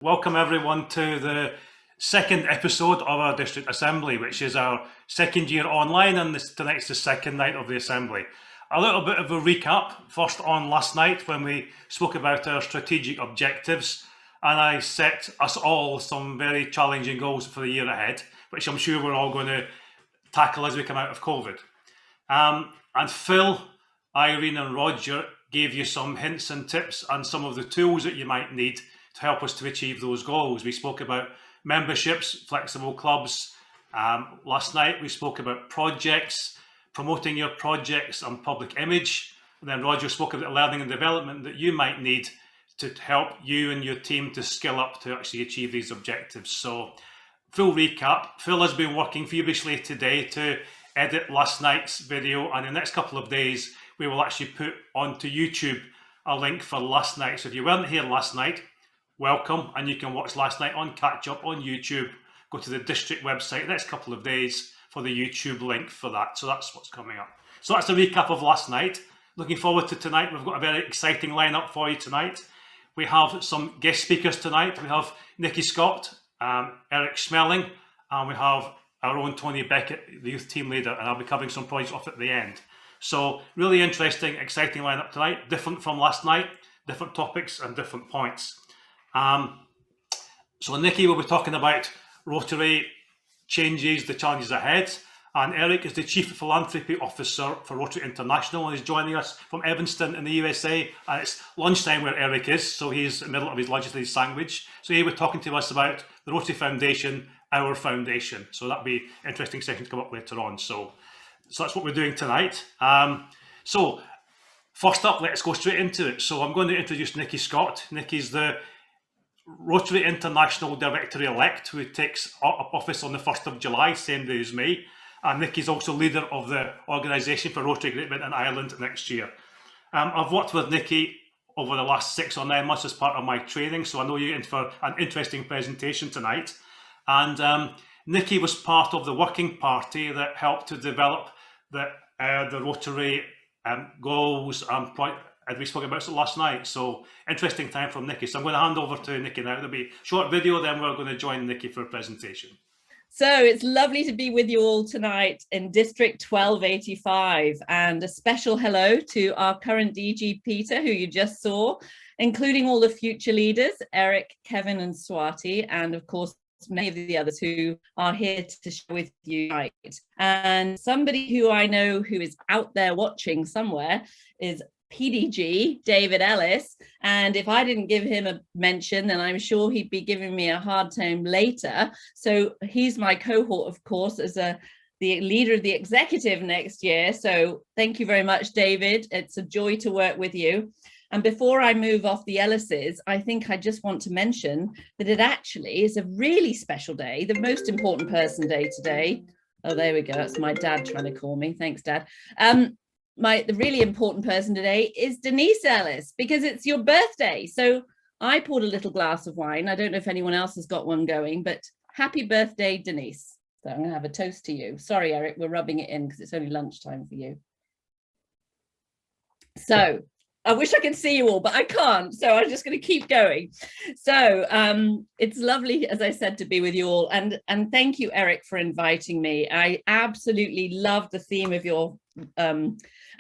Welcome everyone to the second episode of our district assembly, which is our second year online, and tonight's the second night of the assembly. A little bit of a recap, first on last night when we spoke about our strategic objectives, and I set us all some very challenging goals for the year ahead, which I'm sure we're all going to tackle as we come out of COVID. And Phil, Irene and Roger gave you some hints and tips and some of the tools that you might need to help us to achieve those goals. We spoke about memberships, flexible clubs. Last night we spoke about projects, promoting your projects and public image. And then Roger spoke about learning and development that you might need to help you and your team to skill up to actually achieve these objectives. So full recap, Phil has been working feverishly today to edit last night's video, and in the next couple of days we will actually put onto YouTube a link for last night. So if you weren't here last night, welcome, and you can watch last night on catch up on YouTube. Go to the district website the next couple of days for the YouTube link for that. So that's what's coming up. So that's a recap of last night. Looking forward to tonight. We've got a very exciting lineup for you tonight. We have some guest speakers tonight. We have Nicki Scott, Eric Schmelling, and we have our own Tony Beckett, the youth team leader, and I'll be covering some projects off at the end. So really interesting, exciting lineup tonight, different from last night, different topics and different points. So Nicki will be talking about Rotary changes, the challenges ahead, and Eric is the Chief Philanthropy Officer for Rotary International and is joining us from Evanston in the USA, and it's lunchtime where Eric is, so he's in the middle of his lunch with his sandwich. So he will be talking to us about the Rotary Foundation, our foundation. So that'll be an interesting session to come up later on. So that's what we're doing tonight. So first up, let's go straight into it. So I'm going to introduce Nicki Scott. Nicki's the Rotary International Director-elect who takes up office on the 1st of July, same day as me. And Nicki's also leader of the organisation for Rotary Great Britain and Ireland next year. I've worked with Nicki over the last 6 or 9 months as part of my training, so I know you're in for an interesting presentation tonight. And Nicki was part of the working party that helped to develop the Rotary goals and as we spoke about last night. So interesting time from Nicki. So I'm going to hand over to Nicki now. There'll be a short video, then we're going to join Nicki for a presentation. So it's lovely to be with you all tonight in District 1285, and a special hello to our current DG Peter, who you just saw, including all the future leaders, Eric, Kevin and Swati, and of course many of the others who are here to share with you tonight. And somebody who I know who is out there watching somewhere is PDG, David Ellis, and if I didn't give him a mention, then I'm sure he'd be giving me a hard time later. So he's my cohort, of course, as the leader of the executive next year. So thank you very much, David. It's a joy to work with you. And before I move off the Ellises, I think I just want to mention that it actually is a really special day, the most important person day today. Oh, there we go. That's my dad trying to call me. Thanks, Dad. The really important person today is Denise Ellis, because it's your birthday. So I poured a little glass of wine. I don't know if anyone else has got one going, but happy birthday, Denise. So I'm going to have a toast to you. Sorry, Eric, we're rubbing it in because it's only lunchtime for you. So I wish I could see you all, but I can't. So I'm just going to keep going. So it's lovely, as I said, to be with you all. And thank you, Eric, for inviting me. I absolutely love the theme of your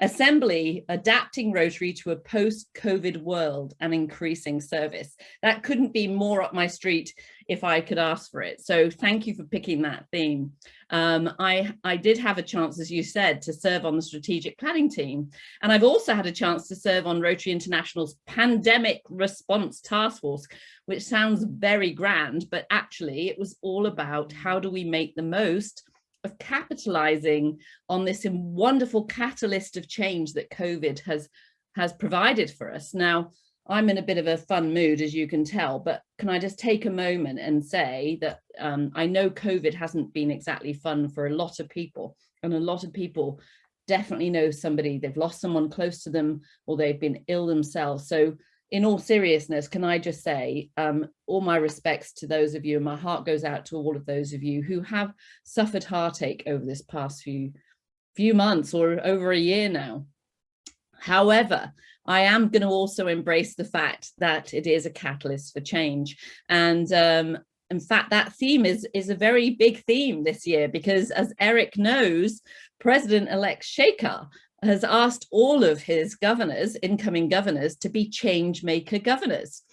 assembly, adapting Rotary to a post-COVID world and increasing service. That couldn't be more up my street if I could ask for it. So thank you for picking that theme. I did have a chance, as you said, to serve on the strategic planning team. And I've also had a chance to serve on Rotary International's pandemic response task force, which sounds very grand, but actually it was all about how do we make the most of capitalizing on this wonderful catalyst of change that COVID has provided for us. Now, I'm in a bit of a fun mood, as you can tell, but can I just take a moment and say that I know COVID hasn't been exactly fun for a lot of people, and a lot of people definitely know somebody, they've lost someone close to them, or they've been ill themselves. So in all seriousness, can I just say all my respects to those of you, and my heart goes out to all of those of you who have suffered heartache over this past few months or over a year now. However, I am going to also embrace the fact that it is a catalyst for change. And in fact, that theme is a very big theme this year, because as Eric knows, President-elect Shekhar has asked all of his governors, incoming governors, to be change maker governors.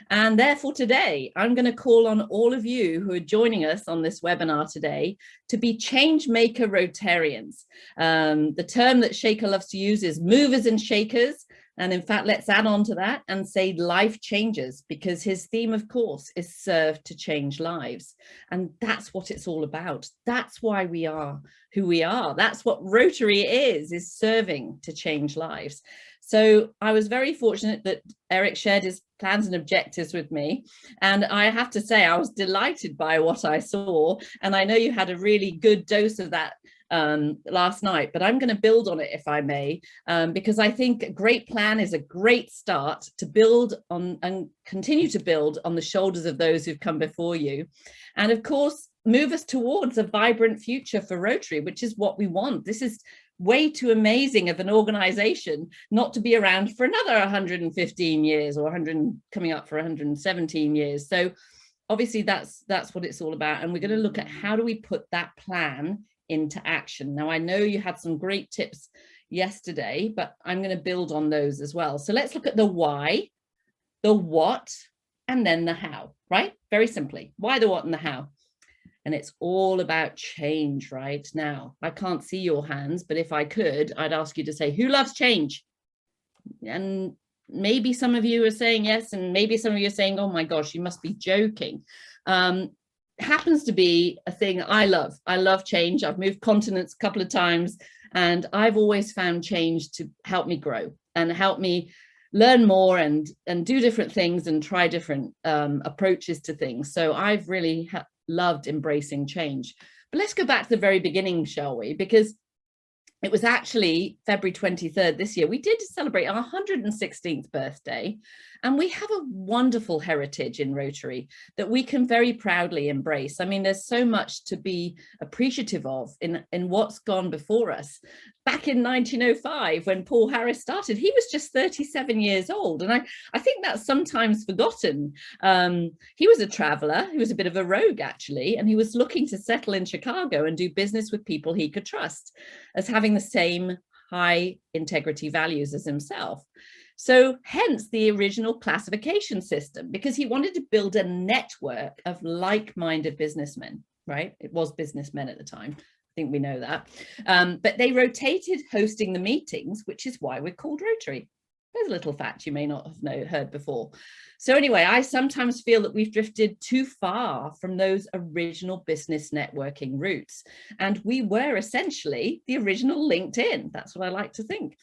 And therefore today, I'm going to call on all of you who are joining us on this webinar today to be change maker Rotarians. The term that Shekhar loves to use is movers and shakers. And in fact, let's add on to that and say life changers, because his theme, of course, is serve to change lives. And that's what it's all about. That's why we are who we are. That's what Rotary is serving to change lives. So I was very fortunate that Eric shared his plans and objectives with me. And I have to say, I was delighted by what I saw. And I know you had a really good dose of that last night, but I'm going to build on it, if I may, because I think a great plan is a great start to build on and continue to build on the shoulders of those who've come before you. And of course, move us towards a vibrant future for Rotary, which is what we want. This is way too amazing of an organization not to be around for another 115 years or 100 coming up for 117 years. So obviously that's what it's all about. And we're going to look at how do we put that plan into action. Now, I know you had some great tips yesterday, but I'm going to build on those as well. So let's look at the why, the what, and then the how, right? Very simply, why, the what, and the how. And it's all about change right now. I can't see your hands, but if I could, I'd ask you to say, who loves change? And maybe some of you are saying yes, and maybe some of you are saying, oh my gosh, you must be joking. Happens to be a thing I love. I love change. I've moved continents a couple of times, and I've always found change to help me grow and help me learn more and do different things and try different approaches to things. So I've really loved embracing change. But let's go back to the very beginning, shall we? Because it was actually February 23rd this year. We did celebrate our 116th birthday, and we have a wonderful heritage in Rotary that we can very proudly embrace. I mean, there's so much to be appreciative of in what's gone before us. Back in 1905, when Paul Harris started, he was just 37 years old. And I think that's sometimes forgotten. He was a traveler. He was a bit of a rogue, actually, and he was looking to settle in Chicago and do business with people he could trust as having the same high integrity values as himself. So hence the original classification system, because he wanted to build a network of like-minded businessmen, right? It was businessmen at the time. I think we know that. But they rotated hosting the meetings, which is why we're called Rotary. There's a little fact you may not have heard before. So anyway, I sometimes feel that we've drifted too far from those original business networking roots. And we were essentially the original LinkedIn. That's what I like to think.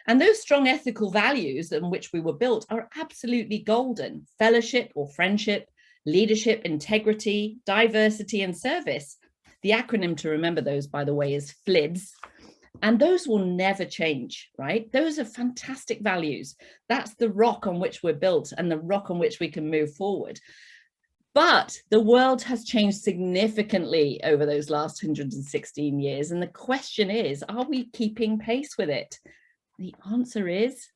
And those strong ethical values on which we were built are absolutely golden. Fellowship or friendship, leadership, integrity, diversity, and service. The acronym to remember those, by the way, is FLIDS. And those will never change, right? Those are fantastic values. That's the rock on which we're built and the rock on which we can move forward. But the world has changed significantly over those last 116 years. And the question is, are we keeping pace with it? The answer is,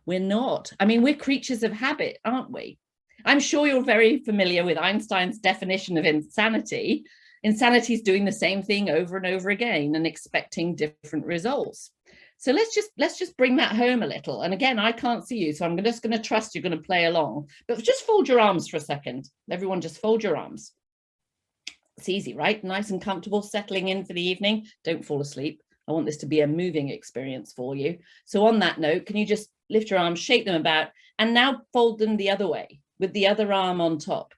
we're not. I mean, we're creatures of habit, aren't we? I'm sure you're very familiar with Einstein's definition of insanity. Insanity is doing the same thing over and over again and expecting different results. So let's just bring that home a little. And again, I can't see you, so I'm just going to trust you're going to play along. But just fold your arms for a second. Everyone just fold your arms. It's easy, right? Nice and comfortable, settling in for the evening. Don't fall asleep. I want this to be a moving experience for you. So on that note, can you just lift your arms, shake them about, and now fold them the other way with the other arm on top.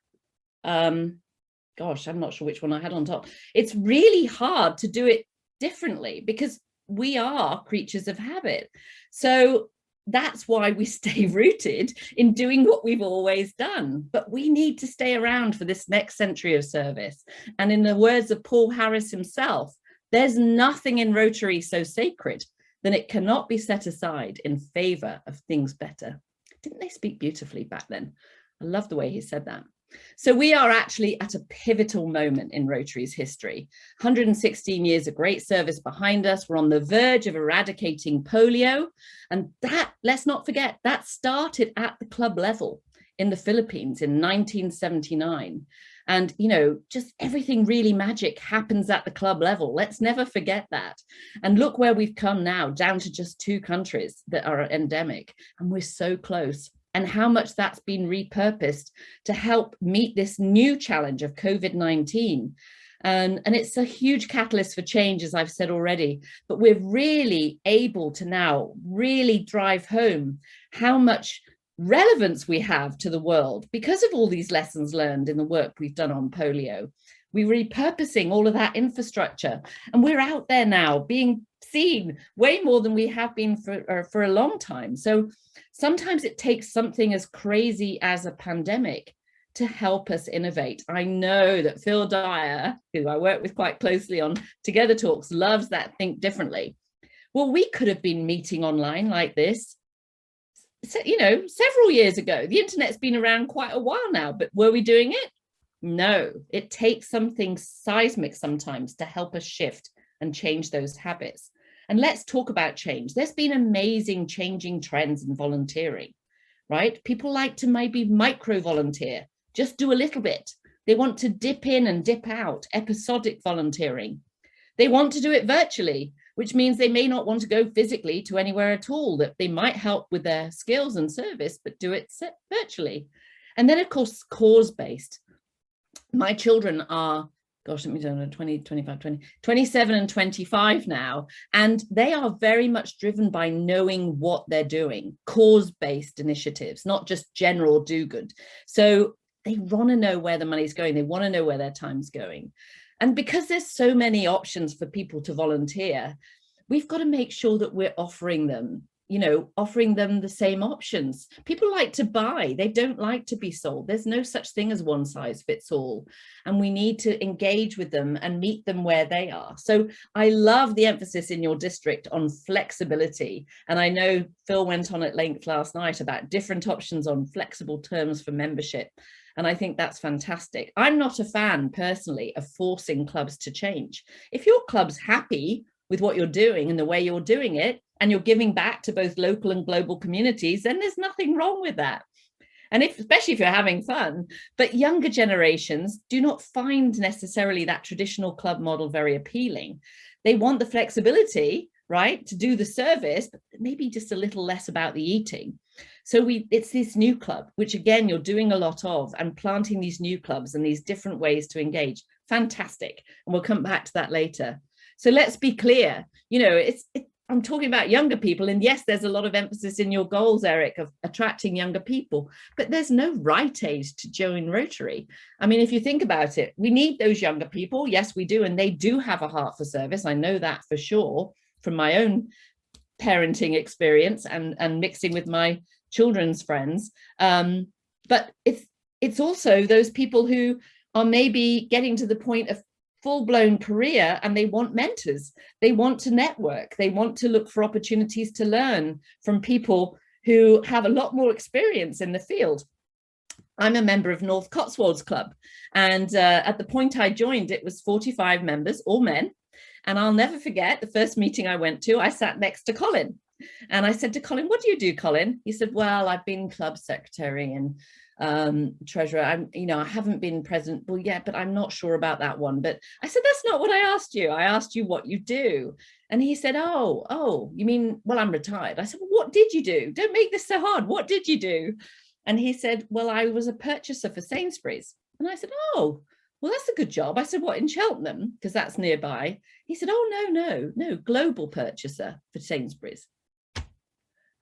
Gosh, I'm not sure which one I had on top. It's really hard to do it differently because we are creatures of habit. So that's why we stay rooted in doing what we've always done. But we need to stay around for this next century of service. And in the words of Paul Harris himself, there's nothing in Rotary so sacred that it cannot be set aside in favor of things better. Didn't they speak beautifully back then? I love the way he said that. So we are actually at a pivotal moment in Rotary's history. 116 years of great service behind us. We're on the verge of eradicating polio. And that, let's not forget, that started at the club level in the Philippines in 1979. And, you know, just everything really magic happens at the club level. Let's never forget that. And look where we've come now, down to just 2 countries that are endemic. And we're so close. And how much that's been repurposed to help meet this new challenge of COVID-19. And it's a huge catalyst for change, as I've said already, but we're really able to now really drive home how much relevance we have to the world because of all these lessons learned in the work we've done on polio. We're repurposing all of that infrastructure, and we're out there now being seen way more than we have been for a long time. So sometimes it takes something as crazy as a pandemic to help us innovate. I know that Phil Dyer, who I work with quite closely on Together Talks, loves that think differently. Well, we could have been meeting online like this, you know, several years ago. The internet's been around quite a while now, but were we doing it? No, it takes something seismic sometimes to help us shift and change those habits. And let's talk about change. There's been amazing changing trends in volunteering, right? People like to maybe micro volunteer, just do a little bit. They want to dip in and dip out, episodic volunteering. They want to do it virtually, which means they may not want to go physically to anywhere at all, that they might help with their skills and service, but do it virtually. And then, of course, cause-based. My children are, gosh, let me know, 27 and 25 now, and they are very much driven by knowing what they're doing, cause-based initiatives, not just general do-good. So they want to know where the money's going. They want to know where their time's going. And because there's so many options for people to volunteer, we've got to make sure that we're offering them, you know, offering them the same options. People like to buy, they don't like to be sold. There's no such thing as one size fits all. And we need to engage with them and meet them where they are. So I love the emphasis in your district on flexibility. And I know Phil went on at length last night about different options on flexible terms for membership. And I think that's fantastic. I'm not a fan personally of forcing clubs to change. If your club's happy with what you're doing and the way you're doing it, and you're giving back to both local and global communities, then there's nothing wrong with that. And especially if you're having fun. But younger generations do not find necessarily that traditional club model very appealing. They want the flexibility, right, to do the service, but maybe just a little less about the eating. So it's this new club, which again, you're doing a lot of, and planting these new clubs and these different ways to engage. Fantastic. And we'll come back to that later. So let's be clear, you know, I'm talking about younger people, and yes, there's a lot of emphasis in your goals, Eric, of attracting younger people, but there's no right age to join Rotary. I mean, if you think about it, we need those younger people. Yes, we do. And they do have a heart for service. I know that for sure from my own parenting experience and mixing with my children's friends. But it's also those people who are maybe getting to the point of full-blown career, and they want mentors, they want to network, they want to look for opportunities to learn from people who have a lot more experience in the field. I'm a member of North Cotswolds Club, and at the point I joined, it was 45 members, all men. And I'll never forget the first meeting I went to, I sat next to Colin. And I said to Colin, "What do you do, Colin?" He said, "Well, I've been club secretary and treasurer. I haven't been president." "Well, yeah, but I'm not sure about that one." But I said, "That's not what I asked you. I asked you what you do." And he said, oh, you mean, well, I'm retired." I said, "Well, what did you do? Don't make this so hard. What did you do?" And he said, "Well, I was a purchaser for Sainsbury's." And I said, "Oh, well, that's a good job." I said, "What, in Cheltenham? Because that's nearby." He said, "Oh, no, global purchaser for Sainsbury's."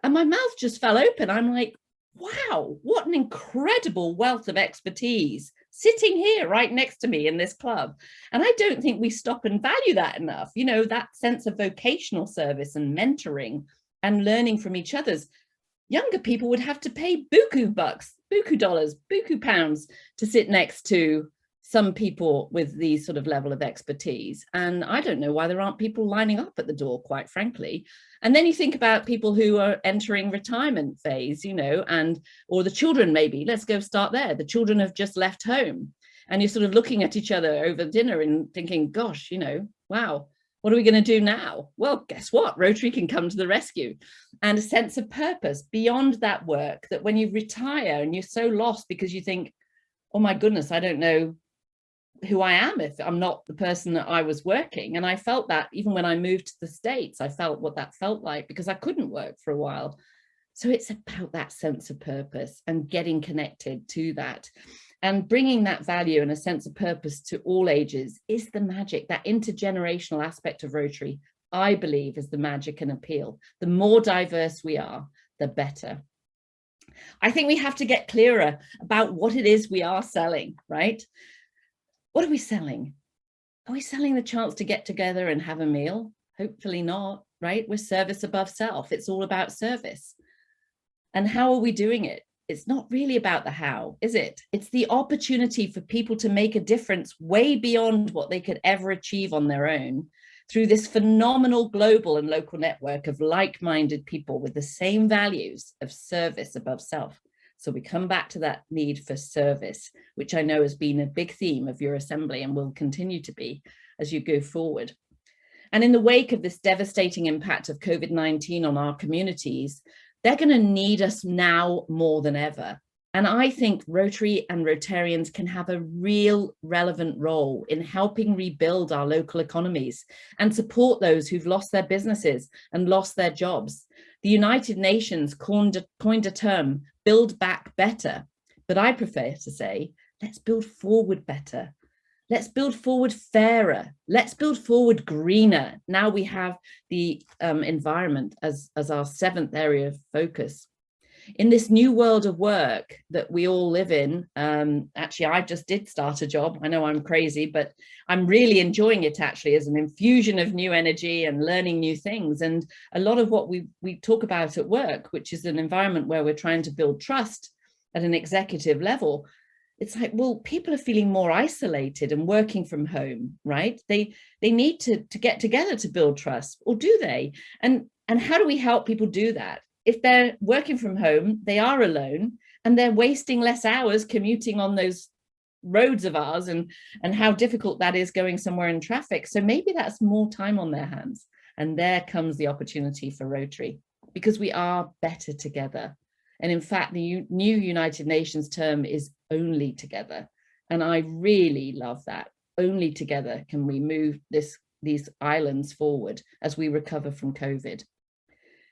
And my mouth just fell open. I'm like, wow, what an incredible wealth of expertise sitting here right next to me in this club. And I don't think we stop and value that enough. You know, that sense of vocational service and mentoring and learning from each other's. Younger people would have to pay buku bucks, buku dollars, buku pounds to sit next to some people with these sort of level of expertise. And I don't know why there aren't people lining up at the door, quite frankly. And then you think about people who are entering retirement phase, you know, and or the children, maybe, let's go start there. The children have just left home and you're sort of looking at each other over dinner and thinking, gosh, you know, wow, what are we going to do now? Well, guess what? Rotary can come to the rescue. And a sense of purpose beyond that work, that when you retire and you're so lost because you think, oh my goodness, I don't know who I am if I'm not the person that I was working. And I felt that even when I moved to the States, I felt what that felt like because I couldn't work for a while. So it's about that sense of purpose and getting connected to that. And bringing that value and a sense of purpose to all ages is the magic. That intergenerational aspect of Rotary, I believe, is the magic and appeal. The more diverse we are, the better. I think we have to get clearer about what it is we are selling, right? What are we selling? Are we selling the chance to get together and have a meal? Hopefully not, right? We're service above self. It's all about service. And how are we doing it? It's not really about the how, is it? It's the opportunity for people to make a difference way beyond what they could ever achieve on their own through this phenomenal global and local network of like-minded people with the same values of service above self. So we come back to that need for service, which I know has been a big theme of your assembly and will continue to be as you go forward. And in the wake of this devastating impact of COVID-19 on our communities, they're going to need us now more than ever. And I think Rotary and Rotarians can have a real relevant role in helping rebuild our local economies and support those who've lost their businesses and lost their jobs. The United Nations coined a term, build back better, but I prefer to say, let's build forward better. Let's build forward fairer. Let's build forward greener. Now we have the environment as our seventh area of focus. In this new world of work that we all live in, actually, I just did start a job. I know I'm crazy, but I'm really enjoying it actually as an infusion of new energy and learning new things. And a lot of what we talk about at work, which is an environment where we're trying to build trust at an executive level, it's like, well, people are feeling more isolated and working from home, right? They need to get together to build trust, or do they? And how do we help people do that? If they're working from home, they are alone and they're wasting less hours commuting on those roads of ours and how difficult that is going somewhere in traffic. So maybe that's more time on their hands. And there comes the opportunity for Rotary, because we are better together. And in fact, the new United Nations term is only together. And I really love that. Only together can we move these islands forward as we recover from COVID.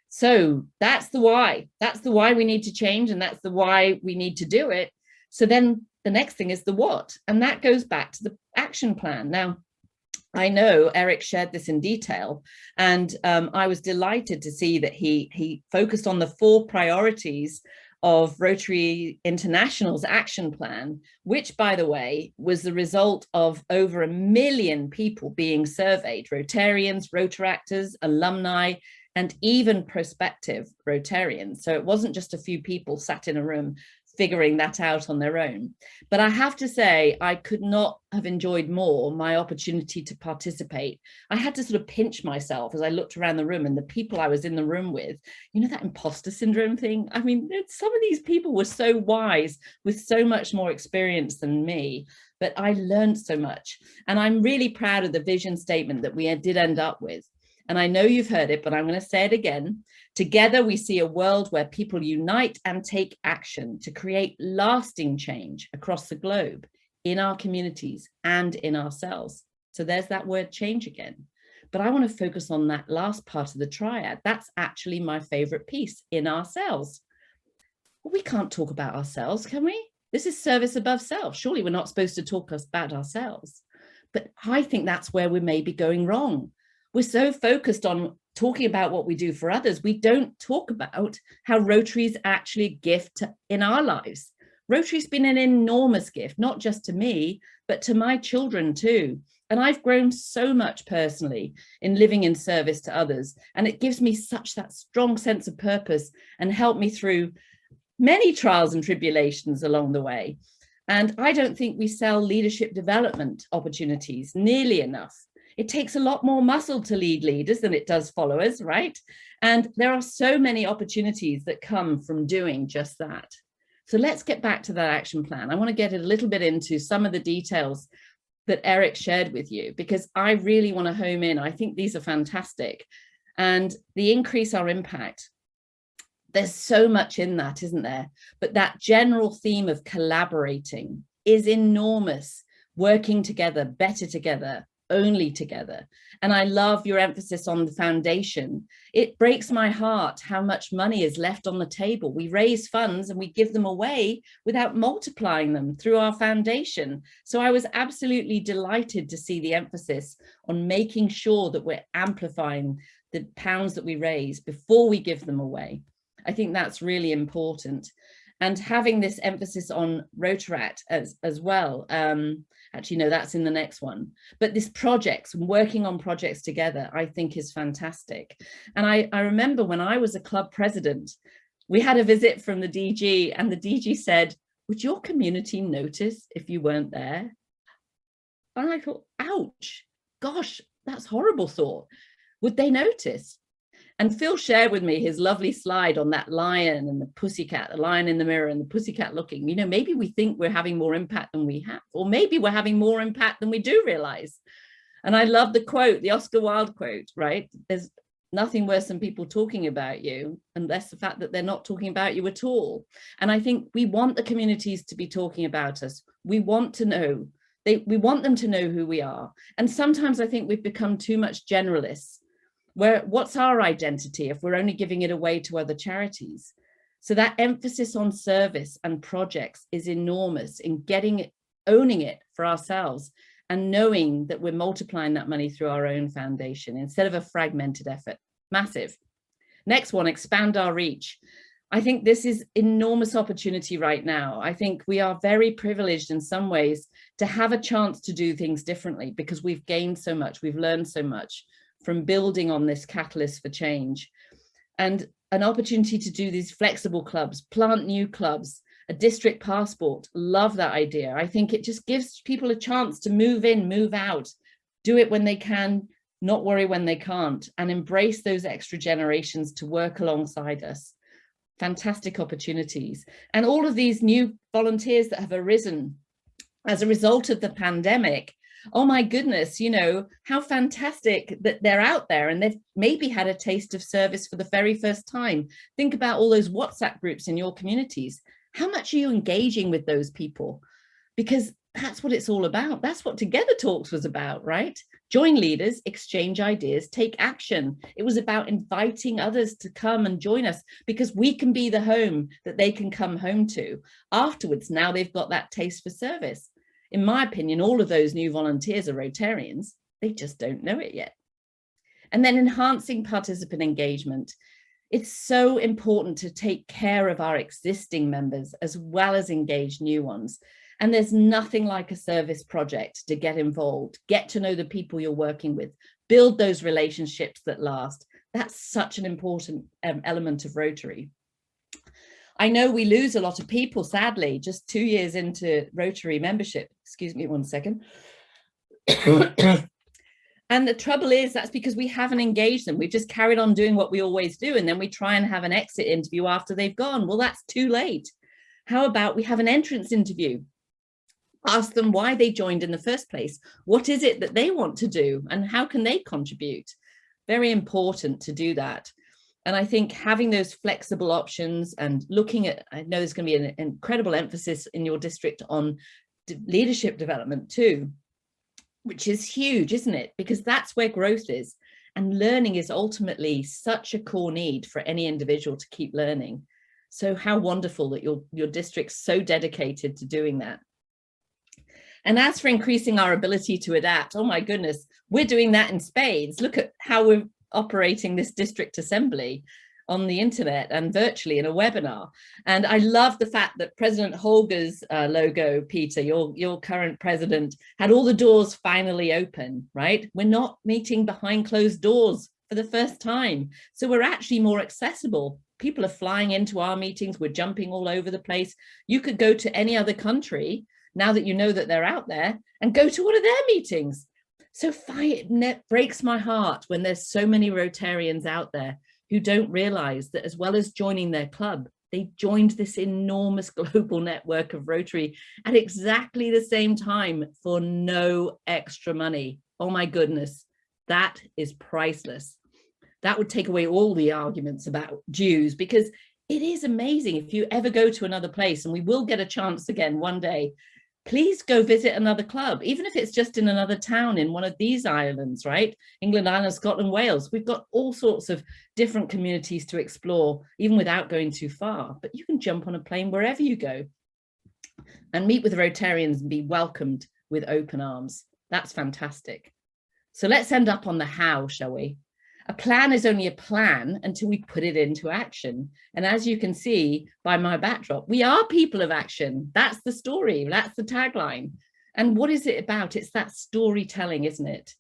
So that's the why. That's the why we need to change, and that's the why we need to do it. So then the next thing is the what, and that goes back to the action plan. Now, I know Eric shared this in detail, and I was delighted to see that he focused on the 4 priorities of Rotary International's action plan, which, by the way, was the result of over 1 million people being surveyed: Rotarians, Rotaractors, alumni, and even prospective Rotarians. So it wasn't just a few people sat in a room figuring that out on their own. But I have to say, I could not have enjoyed more my opportunity to participate. I had to sort of pinch myself as I looked around the room and the people I was in the room with, you know, that imposter syndrome thing. I mean, some of these people were so wise with so much more experience than me, but I learned so much. And I'm really proud of the vision statement that we did end up with. And I know you've heard it, but I'm going to say it again. Together, we see a world where people unite and take action to create lasting change across the globe, in our communities and in ourselves. So there's that word change again. But I want to focus on that last part of the triad. That's actually my favorite piece: in ourselves. Well, we can't talk about ourselves, can we? This is service above self. Surely we're not supposed to talk about ourselves. But I think that's where we may be going wrong. We're so focused on talking about what we do for others, we don't talk about how Rotary is actually a gift in our lives. Rotary's been an enormous gift, not just to me, but to my children too. And I've grown so much personally in living in service to others. And it gives me such that strong sense of purpose and helped me through many trials and tribulations along the way. And I don't think we sell leadership development opportunities nearly enough. It takes a lot more muscle to lead leaders than it does followers, right? And there are so many opportunities that come from doing just that. So let's get back to that action plan. I want to get a little bit into some of the details that Eric shared with you, because I really want to home in. I think these are fantastic. And the increase our impact, there's so much in that, isn't there? But that general theme of collaborating is enormous. Working together, better together, only together. And I love your emphasis on the foundation. It breaks my heart how much money is left on the table. We raise funds and we give them away without multiplying them through our foundation. So I was absolutely delighted to see the emphasis on making sure that we're amplifying the pounds that we raise before we give them away. I think that's really important. And having this emphasis on Rotary as well. Actually, no, that's in the next one. But this projects, working on projects together, I think is fantastic. And I remember when I was a club president, we had a visit from the DG, and the DG said, would your community notice if you weren't there? And I thought, ouch, gosh, that's a horrible thought. Would they notice? And Phil shared with me his lovely slide on that lion and the pussycat, the lion in the mirror and the pussycat looking. You know, maybe we think we're having more impact than we have, or maybe we're having more impact than we do realize. And I love the quote, the Oscar Wilde quote, right? There's nothing worse than people talking about you, unless the fact that they're not talking about you at all. And I think we want the communities to be talking about us. We want to know, we want them to know who we are. And sometimes I think we've become too much generalists. What's our identity if we're only giving it away to other charities? So that emphasis on service and projects is enormous in getting it, owning it for ourselves and knowing that we're multiplying that money through our own foundation instead of a fragmented effort. Massive. Next one, expand our reach. I think this is enormous opportunity right now. I think we are very privileged in some ways to have a chance to do things differently because we've gained so much, we've learned so much from building on this catalyst for change, and an opportunity to do these flexible clubs, plant new clubs, a district passport. Love that idea. I think it just gives people a chance to move in, move out, do it when they can, not worry when they can't, and embrace those extra generations to work alongside us. Fantastic opportunities. And all of these new volunteers that have arisen as a result of the pandemic, oh my goodness, you know, how fantastic that they're out there and they've maybe had a taste of service for the very first time. Think about all those WhatsApp groups in your communities. How much are you engaging with those people? Because that's what it's all about. That's what Together Talks was about, right? Join leaders, exchange ideas, take action. It was about inviting others to come and join us because we can be the home that they can come home to. Afterwards, now they've got that taste for service. In my opinion, all of those new volunteers are Rotarians. They just don't know it yet. And then enhancing participant engagement. It's so important to take care of our existing members as well as engage new ones. And there's nothing like a service project to get involved, get to know the people you're working with, build those relationships that last. That's such an important element of Rotary. I know we lose a lot of people, sadly, just 2 years into Rotary membership. Excuse me one second. And the trouble is that's because we haven't engaged them. We've just carried on doing what we always do. And then we try and have an exit interview after they've gone. Well, that's too late. How about we have an entrance interview? Ask them why they joined in the first place. What is it that they want to do? And how can they contribute? Very important to do that. And I think having those flexible options and looking at, I know there's going to be an incredible emphasis in your district on leadership development too, which is huge, isn't it? Because that's where growth is. And learning is ultimately such a core need for any individual to keep learning. So how wonderful that your district's so dedicated to doing that. And as for increasing our ability to adapt, oh my goodness, we're doing that in spades. Look at how we're operating this district assembly on the internet and virtually in a webinar. And I love the fact that President Holger's logo, Peter, your current president, had all the doors finally open, right? We're not meeting behind closed doors for the first time. So we're actually more accessible. People are flying into our meetings. We're jumping all over the place. You could go to any other country now that you know that they're out there, and go to one of their meetings. So it breaks my heart when there's so many Rotarians out there who don't realize that as well as joining their club, they joined this enormous global network of Rotary at exactly the same time for no extra money. Oh my goodness, that is priceless. That would take away all the arguments about dues, because it is amazing. If you ever go to another place, and we will get a chance again one day, please go visit another club, even if it's just in another town in one of these islands, right? England, Ireland, Scotland, Wales. We've got all sorts of different communities to explore, even without going too far. But you can jump on a plane wherever you go and meet with Rotarians and be welcomed with open arms. That's fantastic. So let's end up on the how, shall we? A plan is only a plan until we put it into action. And as you can see by my backdrop, we are people of action. That's the story. That's the tagline. And what is it about? It's that storytelling, isn't it?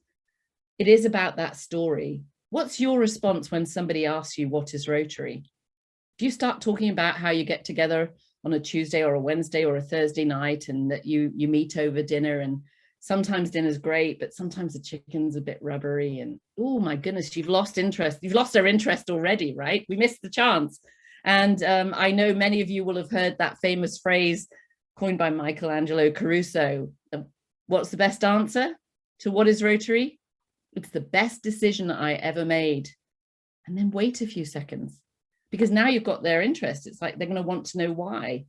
It is about that story. What's your response when somebody asks you, what is Rotary? If you start talking about how you get together on a Tuesday or a Wednesday or a Thursday night, and that you meet over dinner, and sometimes dinner's great, but sometimes the chicken's a bit rubbery, and oh my goodness, you've lost interest. You've lost their interest already, right? We missed the chance. And I know many of you will have heard that famous phrase coined by Michelangelo Caruso. What's the best answer to what is Rotary? It's the best decision I ever made. And then wait a few seconds, because now you've got their interest. It's like they're going to want to know why.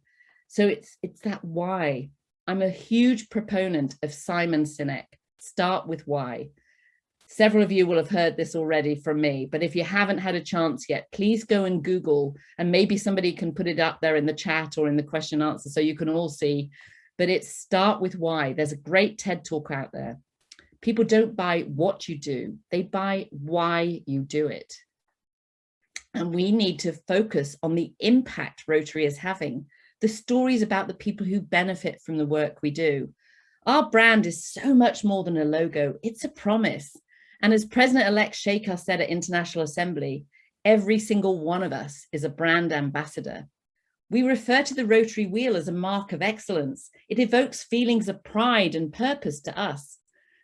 So it's that why. I'm a huge proponent of Simon Sinek. Start with why. Several of you will have heard this already from me, but if you haven't had a chance yet, please go and Google, and maybe somebody can put it up there in the chat or in the question and answer so you can all see. But it's start with why. There's a great TED talk out there. People don't buy what you do, they buy why you do it. And we need to focus on the impact Rotary is having, the stories about the people who benefit from the work we do. Our brand is so much more than a logo, it's a promise. And as President-elect Shaker said at International Assembly, every single one of us is a brand ambassador. We refer to the Rotary wheel as a mark of excellence. It evokes feelings of pride and purpose to us.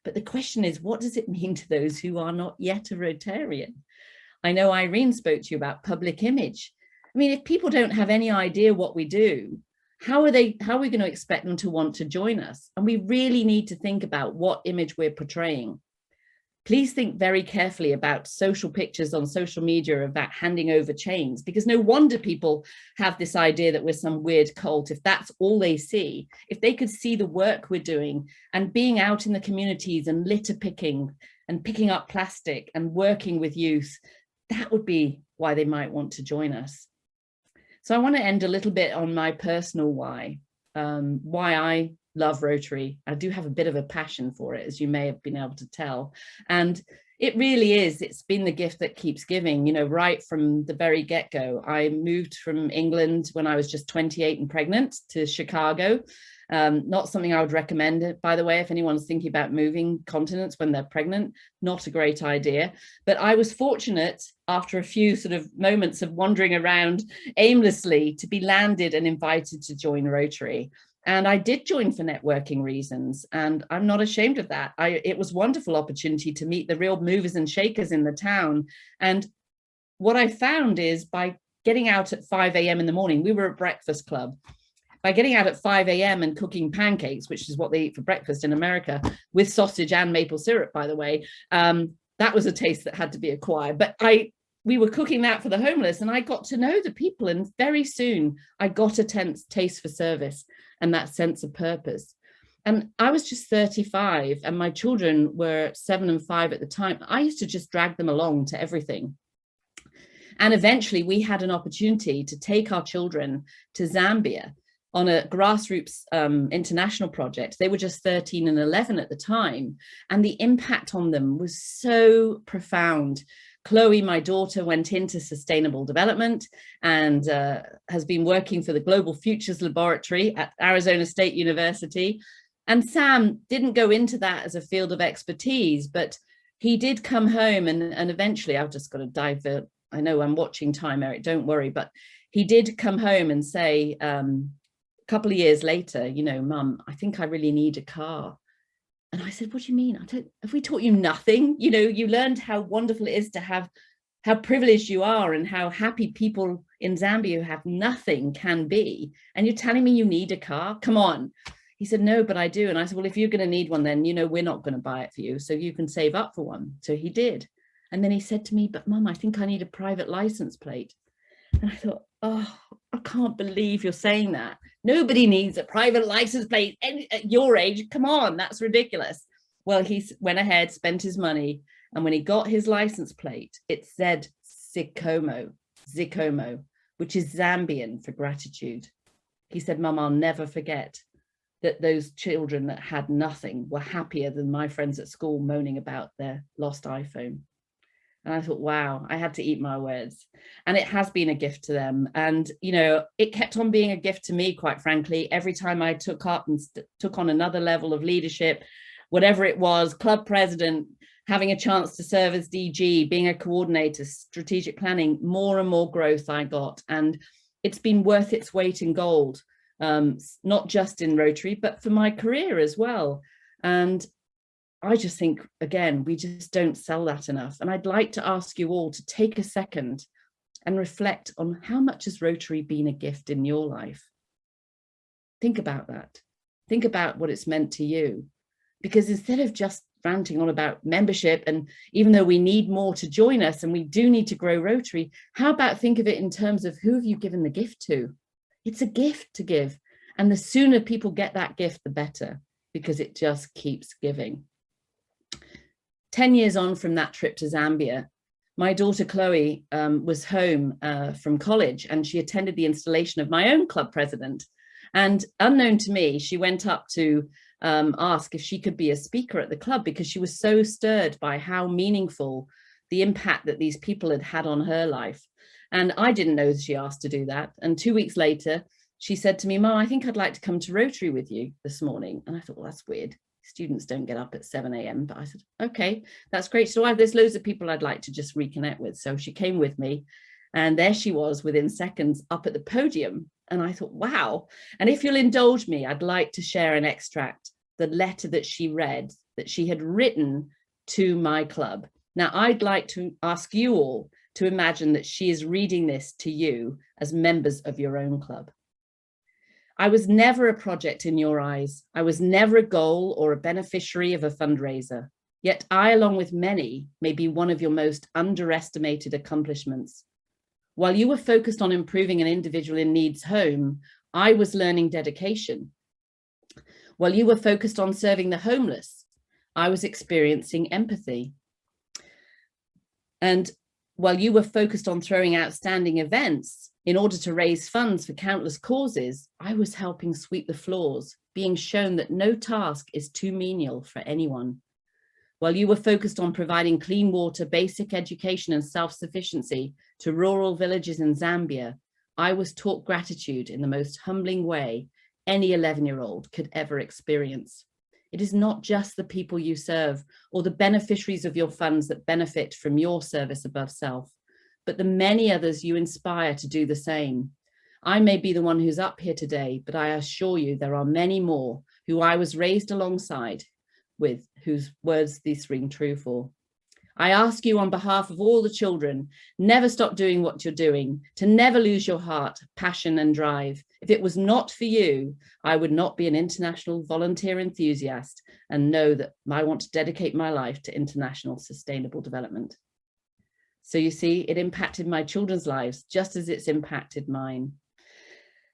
But the question is, what does it mean to those who are not yet a Rotarian? I know Irene spoke to you about public image. I mean, if people don't have any idea what we do, how are we going to expect them to want to join us? And we really need to think about what image we're portraying. Please think very carefully about social pictures on social media about handing over chains, because no wonder people have this idea that we're some weird cult if that's all they see. If they could see the work we're doing and being out in the communities and litter picking and picking up plastic and working with youth, that would be why they might want to join us. So I want to end a little bit on my personal why I love Rotary. I do have a bit of a passion for it, as you may have been able to tell. And it really is, it's been the gift that keeps giving, you know, right from the very get-go. I moved from England when I was just 28 and pregnant to Chicago. Not something I would recommend, by the way, if anyone's thinking about moving continents when they're pregnant, not a great idea. But I was fortunate, after a few sort of moments of wandering around aimlessly, to be landed and invited to join Rotary. And I did join for networking reasons, and I'm not ashamed of that. It was a wonderful opportunity to meet the real movers and shakers in the town. And what I found is, by getting out at 5 a.m. in the morning, we were a breakfast club. By getting out at 5 a.m. and cooking pancakes, which is what they eat for breakfast in America, with sausage and maple syrup, by the way, that was a taste that had to be acquired. But we were cooking that for the homeless, and I got to know the people, and very soon I got a taste for service and that sense of purpose. And I was just 35, and my children were 7 and 5 at the time. I used to just drag them along to everything. And eventually we had an opportunity to take our children to Zambia on a grassroots international project. They were just 13 and 11 at the time, and the impact on them was so profound. Chloe, my daughter, went into sustainable development and has been working for the Global Futures Laboratory at Arizona State University. And Sam didn't go into that as a field of expertise, but he did come home and eventually, I've just got to divert. I know I'm watching time, Eric, don't worry, but he did come home and say, couple of years later, you know, Mum, I think I really need a car. And I said, what do you mean? Have we taught you nothing? You know, you learned how wonderful it is to have, how privileged you are and how happy people in Zambia who have nothing can be. And you're telling me you need a car? Come on. He said, no, but I do. And I said, well, if you're going to need one, then, you know, we're not going to buy it for you. So you can save up for one. So he did. And then he said to me, but Mum, I think I need a private license plate. And I thought, oh, I can't believe you're saying that. Nobody needs a private license plate at your age. Come on, that's ridiculous. Well, he went ahead, spent his money. And when he got his license plate, it said Zikomo, which is Zambian for gratitude. He said, Mum, I'll never forget that those children that had nothing were happier than my friends at school moaning about their lost iPhone. And I thought, wow, I had to eat my words. And it has been a gift to them. And, you know, it kept on being a gift to me, quite frankly, every time I took up and took on another level of leadership, whatever it was, club president, having a chance to serve as DG, being a coordinator, strategic planning, more and more growth I got. And it's been worth its weight in gold, not just in Rotary, but for my career as well. And I just think, again, we just don't sell that enough. And I'd like to ask you all to take a second and reflect on how much has Rotary been a gift in your life? Think about that. Think about what it's meant to you. Because instead of just ranting on about membership, and even though we need more to join us and we do need to grow Rotary, how about think of it in terms of who have you given the gift to? It's a gift to give. And the sooner people get that gift, the better, because it just keeps giving. 10 years on from that trip to Zambia, my daughter Chloe was home from college, and she attended the installation of my own club president. And unknown to me, she went up to ask if she could be a speaker at the club, because she was so stirred by how meaningful the impact that these people had had on her life. And I didn't know she asked to do that. And 2 weeks later, she said to me, Mom, I think I'd like to come to Rotary with you this morning. And I thought, well, that's weird. Students don't get up at 7 a.m. But I said, okay, that's great. So there's loads of people I'd like to just reconnect with. So she came with me, and there she was within seconds up at the podium. And I thought, wow. And if you'll indulge me, I'd like to share an extract, the letter that she read, that she had written to my club. Now, I'd like to ask you all to imagine that she is reading this to you as members of your own club. I was never a project in your eyes. I was never a goal or a beneficiary of a fundraiser. Yet I, along with many, may be one of your most underestimated accomplishments. While you were focused on improving an individual in need's home, I was learning dedication. While you were focused on serving the homeless, I was experiencing empathy. And while you were focused on throwing outstanding events in order to raise funds for countless causes, I was helping sweep the floors, being shown that no task is too menial for anyone. While you were focused on providing clean water, basic education and self-sufficiency to rural villages in Zambia, I was taught gratitude in the most humbling way any 11-year-old could ever experience. It is not just the people you serve or the beneficiaries of your funds that benefit from your service above self, but the many others you inspire to do the same. I may be the one who's up here today, but I assure you there are many more who I was raised alongside with, whose words these ring true for. I ask you on behalf of all the children, never stop doing what you're doing, to never lose your heart, passion and drive. If it was not for you, I would not be an international volunteer enthusiast, and know that I want to dedicate my life to international sustainable development. So you see, it impacted my children's lives just as it's impacted mine.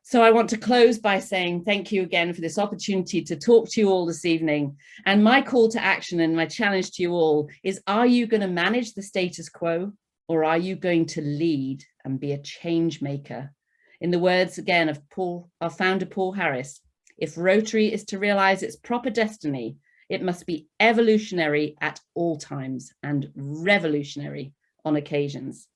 So I want to close by saying thank you again for this opportunity to talk to you all this evening. And my call to action and my challenge to you all is, are you going to manage the status quo, or are you going to lead and be a change maker? In the words again of our founder, Paul Harris, if Rotary is to realize its proper destiny, it must be evolutionary at all times and revolutionary on occasions.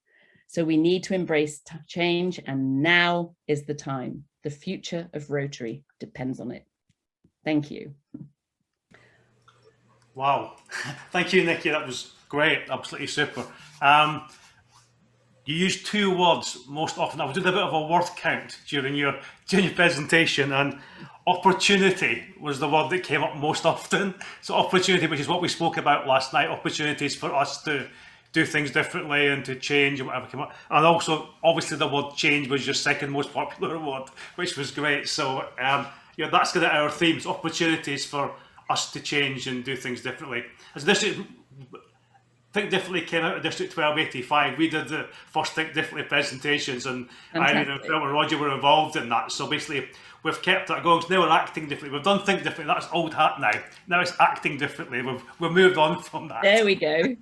So we need to embrace change, and now is the time. The future of Rotary depends on it. Thank you. Wow. Thank you, Nicki. That was great. Absolutely super. you use two words most often. I was doing a bit of a word count during your presentation, and opportunity was the word that came up most often. So opportunity, which is what we spoke about last night, opportunities for us to do things differently and to change and whatever came up. And also, obviously, the word change was your second most popular word, which was great. So that's kind of our themes: opportunities for us to change and do things differently. As this Think Differently came out of District 1285. We did the first Think Differently presentations, and Irene and Phil and Roger were involved in that. So basically, we've kept that going. So now we're acting differently. We've done Think Differently. That's old hat now. Now it's acting differently. We've moved on from that. There we go.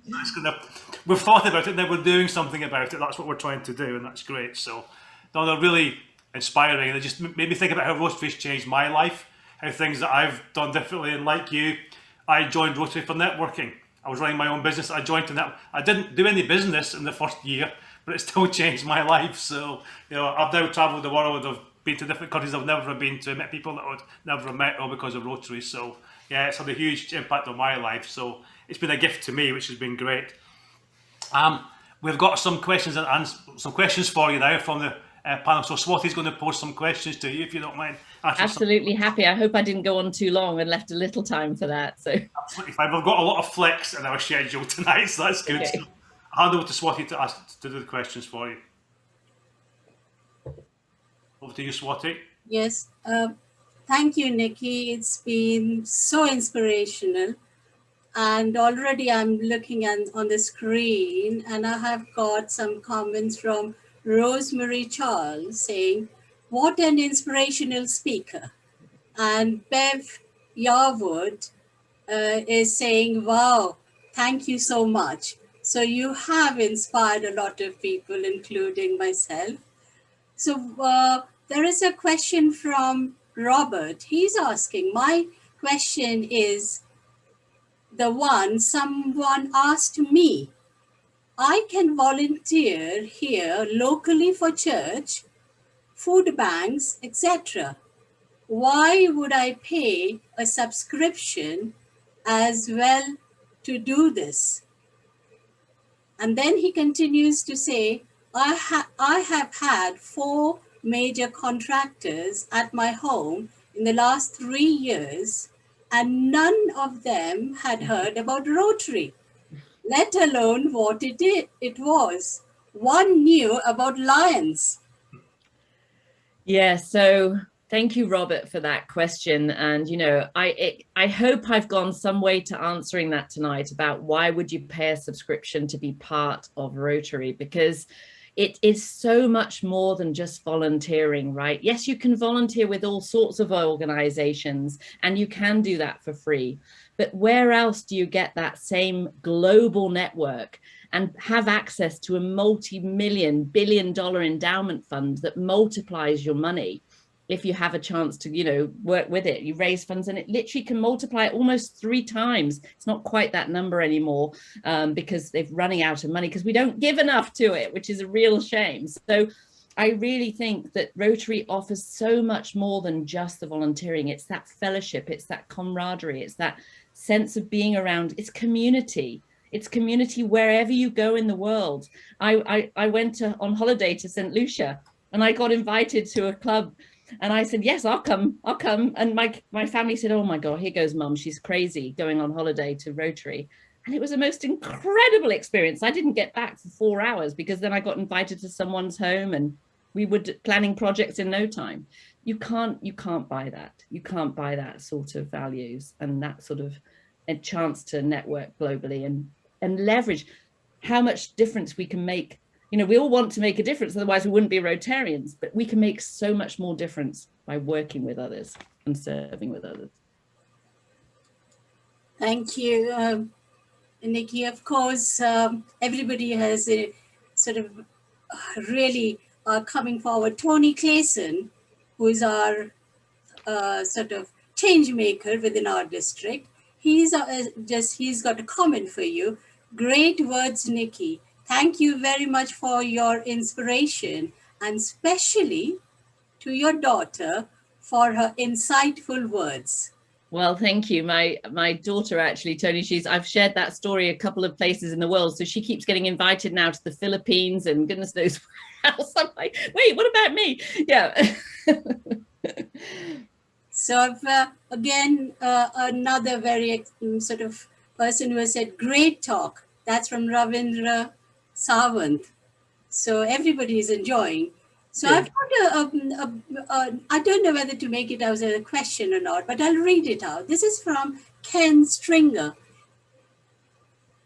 We've thought about it. Now we're doing something about it. That's what we're trying to do, and that's great. So they're really inspiring. And it just made me think about how Rotary's changed my life, how things that I've done differently. And like you, I joined Rotary for networking. I was running my own business. I joined in that. I didn't do any business in the first year, but it still changed my life. So, I've now travelled the world. I've been to different countries I've never been to, met people that I'd never met, all because of Rotary. So, yeah, it's had a huge impact on my life. So, it's been a gift to me, which has been great. We've got some questions and some questions for you now from the panel. So, Swati's going to pose some questions to you, if you don't mind. Absolutely happy. I hope I didn't go on too long and left a little time for that. So absolutely fine. We've got a lot of flex in our schedule tonight, so that's good. Okay. So I'll hand over to Swati to do the questions for you. Over to you, Swati. Yes. Thank you, Nicki. It's been so inspirational. And already I'm looking on the screen, and I have got some comments from Rosemary Charles saying, "What an inspirational speaker." And Bev Yarwood is saying, "Wow, thank you so much." So you have inspired a lot of people, including myself. So there is a question from Robert. He's asking, my question is the one someone asked me. I can volunteer here locally for church, food banks, etc. Why would I pay a subscription as well to do this? And then he continues to say, I have had 4 major contractors at my home in the last 3 years, and none of them had heard about Rotary, let alone what it was. One knew about Lions. Yeah, so thank you, Robert, for that question. And, I hope I've gone some way to answering that tonight about why would you pay a subscription to be part of Rotary? Because it is so much more than just volunteering, right? Yes, you can volunteer with all sorts of organizations, and you can do that for free. But where else do you get that same global network and have access to a multi-million, billion-dollar endowment fund that multiplies your money? If you have a chance to, work with it, you raise funds and it literally can multiply it almost 3 times. It's not quite that number anymore because they're running out of money because we don't give enough to it, which is a real shame. So I really think that Rotary offers so much more than just the volunteering. It's that fellowship, it's that camaraderie, it's that sense of being around, it's community. It's community wherever you go in the world. I went on holiday to St. Lucia and I got invited to a club. And I said, yes, I'll come. And my family said, oh my God, here goes mum. She's crazy going on holiday to Rotary. And it was the most incredible experience. I didn't get back for 4 hours because then I got invited to someone's home and we were planning projects in no time. You can't buy that. You can't buy that sort of values and that sort of a chance to network globally and leverage how much difference we can make. We all want to make a difference, otherwise we wouldn't be Rotarians, but we can make so much more difference by working with others and serving with others. Thank you, Nicki. Of course, everybody has a sort of really coming forward. Tony Clayson, who is our sort of change maker within our district, he's got a comment for you. Great words, Nicki. Thank you very much for your inspiration, and especially to your daughter for her insightful words. Well, thank you. My daughter, actually, Tony, I've shared that story a couple of places in the world. So she keeps getting invited now to the Philippines and goodness knows where else. I'm like, wait, what about me? Yeah. So I've, again, another very sort of person who has said, great talk. That's from Ravindra Sawant. So everybody is enjoying. So Good. I've got I don't know whether to make it as a question or not, but I'll read it out. This is from Ken Stringer.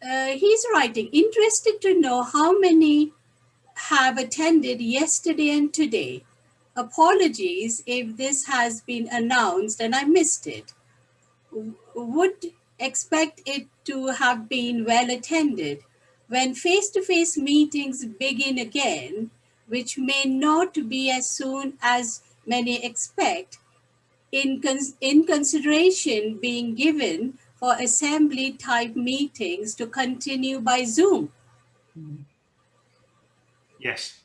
He's writing, interested to know how many have attended yesterday and today. Apologies if this has been announced and I missed it. Would expect it to have been well attended. When face-to-face meetings begin again, which may not be as soon as many expect, in consideration being given for assembly-type meetings to continue by Zoom? Yes.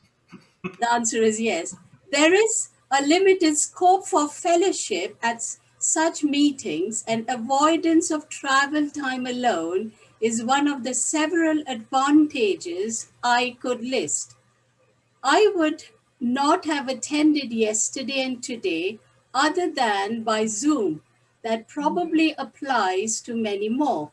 The answer is yes. There is a limited scope for fellowship at such meetings, and avoidance of travel time alone is one of the several advantages I could list. I would not have attended yesterday and today other than by Zoom. That probably applies to many more.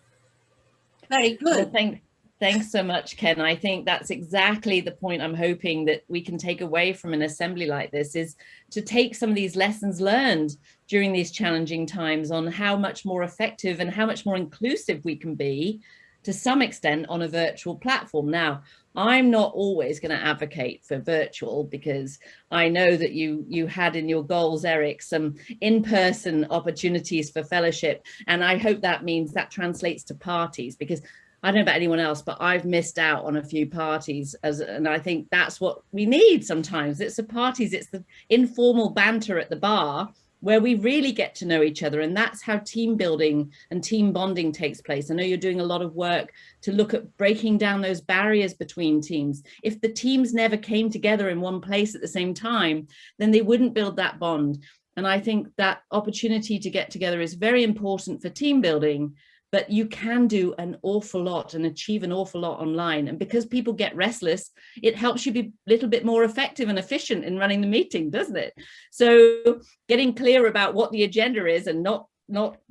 Very good. Well, thanks so much, Ken. I think that's exactly the point I'm hoping that we can take away from an assembly like this, is to take some of these lessons learned during these challenging times on how much more effective and how much more inclusive we can be to some extent on a virtual platform. Now, I'm not always going to advocate for virtual, because I know that you had in your goals, Eric, some in-person opportunities for fellowship. And I hope that means that translates to parties, because I don't know about anyone else, but I've missed out on a few parties, and I think that's what we need sometimes. It's the parties, it's the informal banter at the bar where we really get to know each other. And that's how team building and team bonding takes place. I know you're doing a lot of work to look at breaking down those barriers between teams. If the teams never came together in one place at the same time, then they wouldn't build that bond. And I think that opportunity to get together is very important for team building, but you can do an awful lot and achieve an awful lot online. And because people get restless, it helps you be a little bit more effective and efficient in running the meeting, doesn't it? So getting clear about what the agenda is and not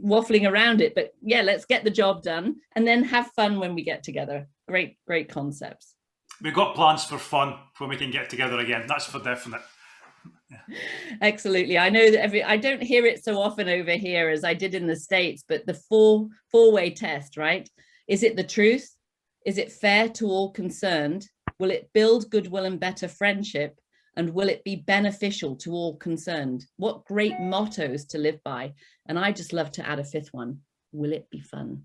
waffling around it, but yeah, let's get the job done and then have fun when we get together. Great concepts. We've got plans for fun when we can get together again. That's for definite. Yeah. Absolutely. I know that I don't hear it so often over here as I did in the States, but the four-way test, right? Is it the truth? Is it fair to all concerned? Will it build goodwill and better friendship? And will it be beneficial to all concerned? What great mottos to live by. And I just love to add a fifth one. Will it be fun?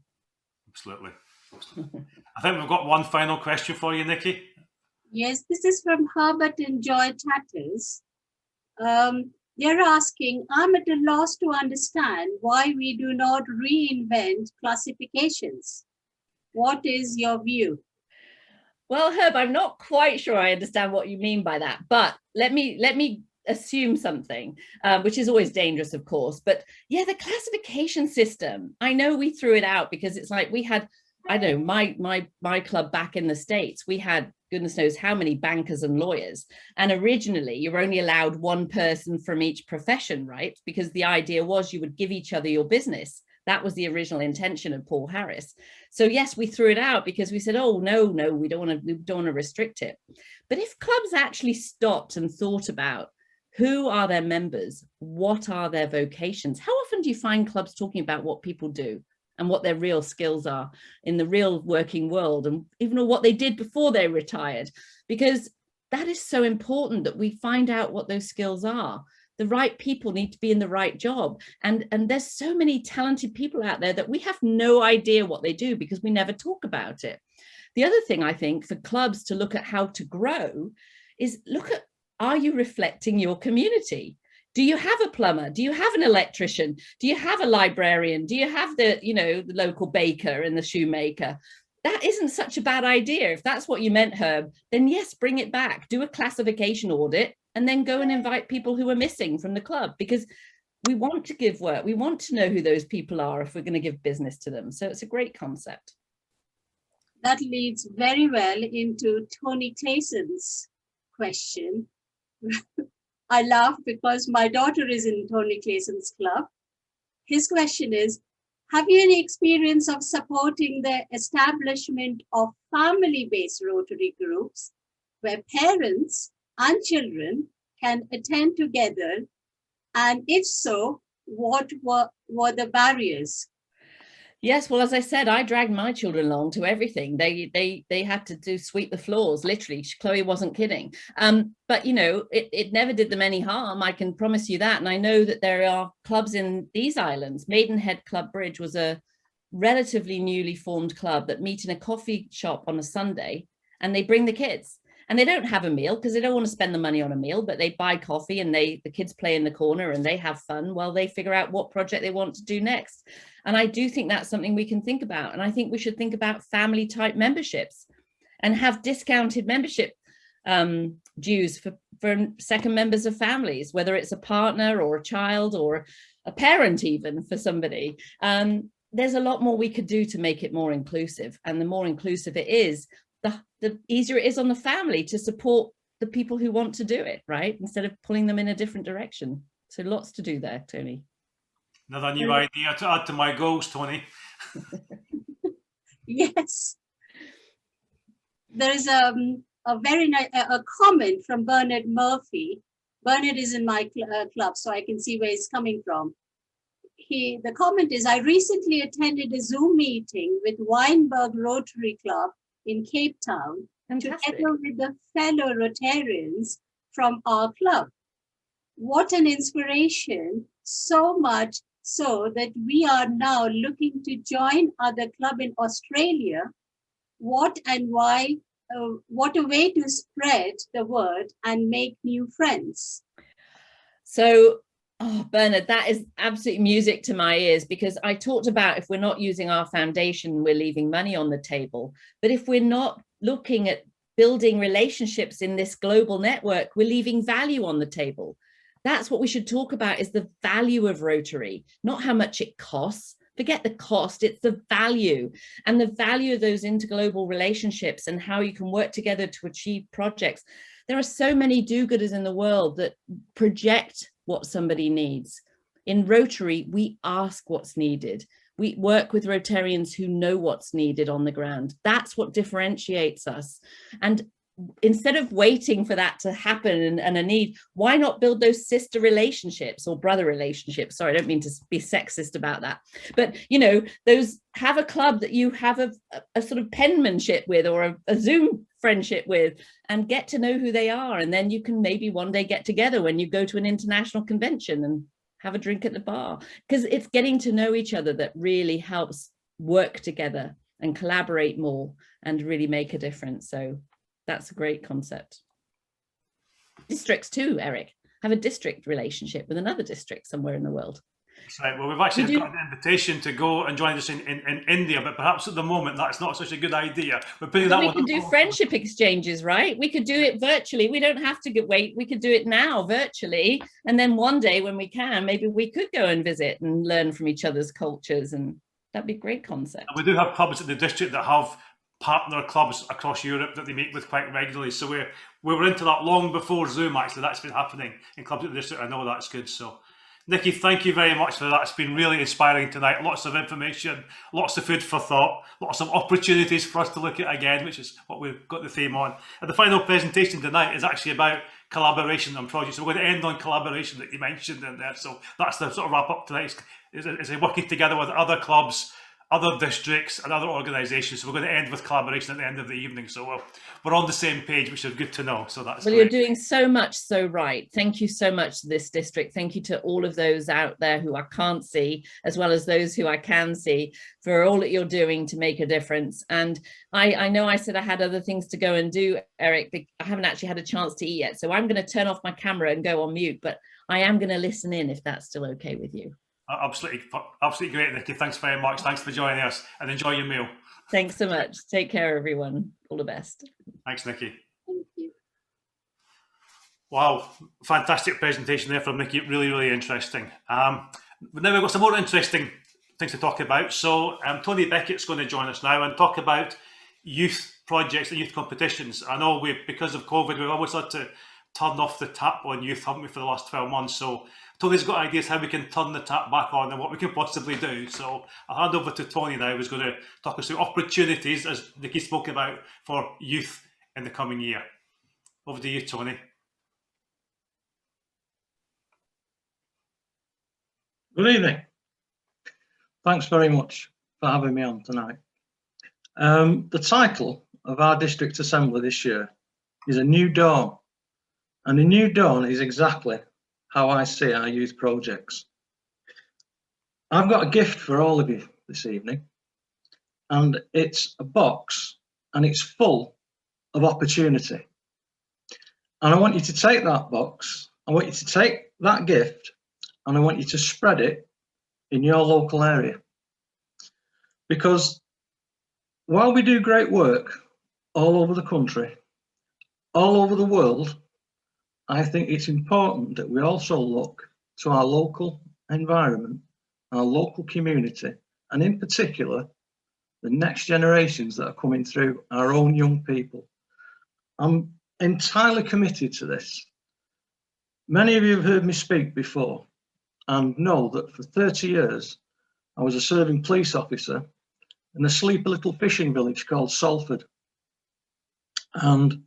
Absolutely. I think we've got one final question for you, Nicki. Yes, this is from Herbert and Joy Tatters. They're asking, I'm at a loss to understand why we do not reinvent classifications. What is your view? Well, Herb, I'm not quite sure I understand what you mean by that, but let me assume something, which is always dangerous, of course. But yeah, the classification system, I know we threw it out because it's like we had, I know, my club back in the States, we had goodness knows how many bankers and lawyers. And originally you're only allowed one person from each profession, right? Because the idea was you would give each other your business. That was the original intention of Paul Harris. So yes, we threw it out because we said, oh, no, we don't want to restrict it. But if clubs actually stopped and thought about who are their members, what are their vocations? How often do you find clubs talking about what people do and what their real skills are in the real working world, and even what they did before they retired? Because that is so important that we find out what those skills are. The right people need to be in the right job. And there's so many talented people out there that we have no idea what they do because we never talk about it. The other thing I think for clubs to look at how to grow is look at, are you reflecting your community? Do you have a plumber? Do you have an electrician? Do you have a librarian? Do you have the local baker and the shoemaker? That isn't such a bad idea. If that's what you meant, Herb, then yes, bring it back. Do a classification audit and then go and invite people who are missing from the club, because we want to give work. We want to know who those people are if we're going to give business to them. So it's a great concept. That leads very well into Tony Clayson's question. I laugh because my daughter is in Tony Clayson's club. His question is, have you any experience of supporting the establishment of family-based Rotary groups where parents and children can attend together? And if so, what were the barriers? Yes, well, as I said, I dragged my children along to everything. They had to sweep the floors, literally. Chloe wasn't kidding. But, you know, it never did them any harm. I can promise you that. And I know that there are clubs in these islands. Maidenhead Club Bridge was a relatively newly formed club that meet in a coffee shop on a Sunday, and they bring the kids. And they don't have a meal because they don't want to spend the money on a meal, but they buy coffee and the kids play in the corner and they have fun while they figure out what project they want to do next. And I do think that's something we can think about. And I think we should think about family type memberships and have discounted membership dues for second members of families, whether it's a partner or a child or a parent, even for somebody. There's a lot more we could do to make it more inclusive. And the more inclusive it is, the easier it is on the family to support the people who want to do it, right? Instead of pulling them in a different direction. So lots to do there, Tony. Another new idea to add to my goals, Tony. Yes. There is a very nice comment from Bernard Murphy. Bernard is in my club, so I can see where he's coming from. The comment is, I recently attended a Zoom meeting with Weinberg Rotary Club in Cape Town, Fantastic. together with the fellow Rotarians from our club. What an inspiration, so much so that we are now looking to join other club in Australia. What and why, what a way to spread the word and make new friends. So, oh, Bernard, that is absolute music to my ears, because I talked about if we're not using our foundation, we're leaving money on the table. But if we're not looking at building relationships in this global network, we're leaving value on the table. That's what we should talk about, is the value of Rotary, not how much it costs. Forget the cost, it's the value, and the value of those interglobal relationships and how you can work together to achieve projects. There are so many do-gooders in the world that project what somebody needs. In Rotary, we ask what's needed. We work with Rotarians who know what's needed on the ground. That's what differentiates us. And instead of waiting for that to happen and a need, why not build those sister relationships or brother relationships? Sorry, I don't mean to be sexist about that. But, you know, those, have a club that you have a sort of penmanship with, or a Zoom friendship with, and get to know who they are. And then you can maybe one day get together when you go to an international convention and have a drink at the bar, because it's getting to know each other that really helps work together and collaborate more and really make a difference. So that's a great concept. Districts too, Eric, have a district relationship with another district somewhere in the world. That's right. Well, we've actually got an invitation to go and join us in India, but perhaps at the moment that's not such a good idea. We're putting that we one. could do friendship exchanges, right? We could do it virtually. We don't have to wait. We could do it now virtually, and then one day when we can, maybe we could go and visit and learn from each other's cultures, and that'd be a great concept. And we do have clubs at the district that have partner clubs across Europe that they meet with quite regularly. So we were into that long before Zoom. Actually, that's been happening in clubs at the district. I know that's good. So, Nicki, thank you very much for that. It's been really inspiring tonight. Lots of information, lots of food for thought, lots of opportunities for us to look at again, which is what we've got the theme on. And the final presentation tonight is actually about collaboration on projects. So we're going to end on collaboration that you mentioned in there. So that's the sort of wrap up tonight, is working together with other clubs, other districts and other organisations. So we're going to end with collaboration at the end of the evening. So we're on the same page, which is good to know. So that's well, great. You're doing so much so right. Thank you so much to this district. Thank you to all of those out there who I can't see, as well as those who I can see, for all that you're doing to make a difference. And I know I said I had other things to go and do, Eric, but I haven't actually had a chance to eat yet. So I'm going to turn off my camera and go on mute, but I am going to listen in if that's still okay with you. Absolutely great, Nicki. Thanks very much. Thanks for joining us, and enjoy your meal. Thanks so much. Take care, everyone. All the best. Thanks, Nicki. Thank you. Wow, fantastic presentation there from Nicki. Really, really interesting. Now we've got some more interesting things to talk about. So Tony Beckett's going to join us now and talk about youth projects and youth competitions. I know because of COVID, we've always had to turn off the tap on youth, haven't we, for the last 12 months? So Tony's got ideas how we can turn the tap back on and what we can possibly do. So I'll hand over to Tony now, who's going to talk us through opportunities, as Nicki spoke about, for youth in the coming year. Over to you, Tony. Good evening. Thanks very much for having me on tonight. The title of our district assembly this year is A New Dawn, and a new dawn is exactly how I see our youth projects. I've got a gift for all of you this evening, and it's a box, and it's full of opportunity. And I want you to take that box, I want you to take that gift, and I want you to spread it in your local area. Because while we do great work all over the country, all over the world, I think it's important that we also look to our local environment, our local community, and in particular, the next generations that are coming through, our own young people. I'm entirely committed to this. Many of you have heard me speak before and know that for 30 years, I was a serving police officer in a sleepy little fishing village called Salford. And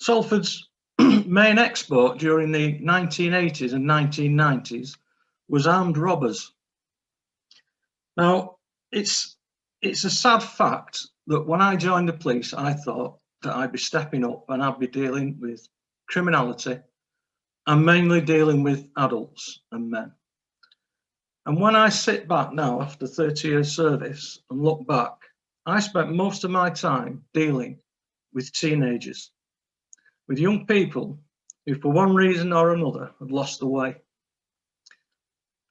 Salford's main export during the 1980s and 1990s was armed robbers. Now, it's a sad fact that when I joined the police, I thought that I'd be stepping up and I'd be dealing with criminality and mainly dealing with adults and men. And when I sit back now after 30 years service and look back, I spent most of my time dealing with teenagers, with young people who for one reason or another had lost the way.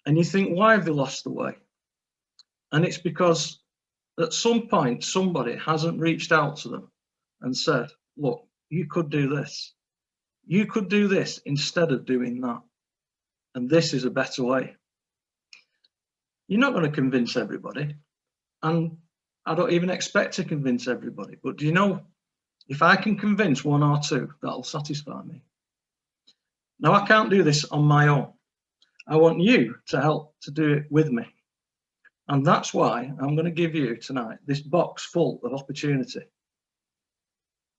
And you think, why have they lost the way? And it's because at some point somebody hasn't reached out to them and said, look, you could do this. You could do this instead of doing that. And this is a better way. You're not going to convince everybody. And I don't even expect to convince everybody. But do you know, if I can convince one or two, that'll satisfy me. Now, I can't do this on my own. I want you to help to do it with me. And that's why I'm going to give you tonight this box full of opportunity.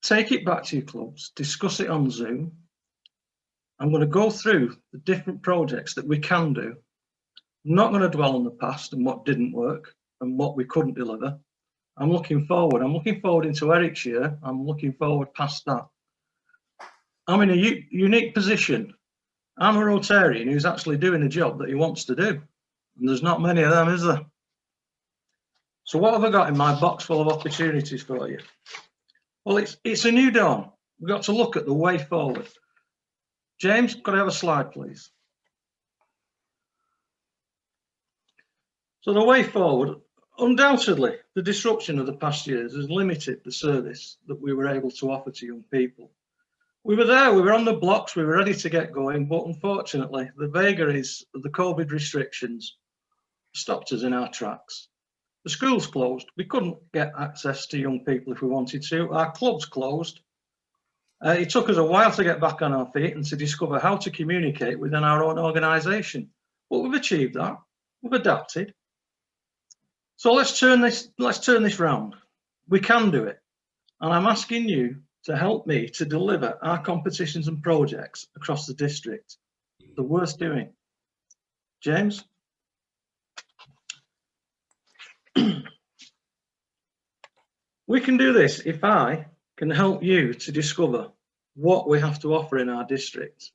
Take it back to your clubs, discuss it on Zoom. I'm going to go through the different projects that we can do. I'm not going to dwell on the past and what didn't work and what we couldn't deliver. I'm looking forward. I'm looking forward into Eric's year. I'm looking forward past that. I'm in a unique position. I'm a Rotarian who's actually doing a job that he wants to do. And there's not many of them, is there? So what have I got in my box full of opportunities for you? Well, it's a new dawn. We've got to look at the way forward. James, could I have a slide, please? So the way forward, undoubtedly, the disruption of the past years has limited the service that we were able to offer to young people. We were there, we were on the blocks, we were ready to get going, but unfortunately, the vagaries of the COVID restrictions stopped us in our tracks. The schools closed, we couldn't get access to young people if we wanted to, our clubs closed. It took us a while to get back on our feet and to discover how to communicate within our own organisation. But we've achieved that, we've adapted. So let's turn this round. We can do it. And I'm asking you to help me to deliver our competitions and projects across the district. They're worth doing. James? We can do this if I can help you to discover what we have to offer in our district.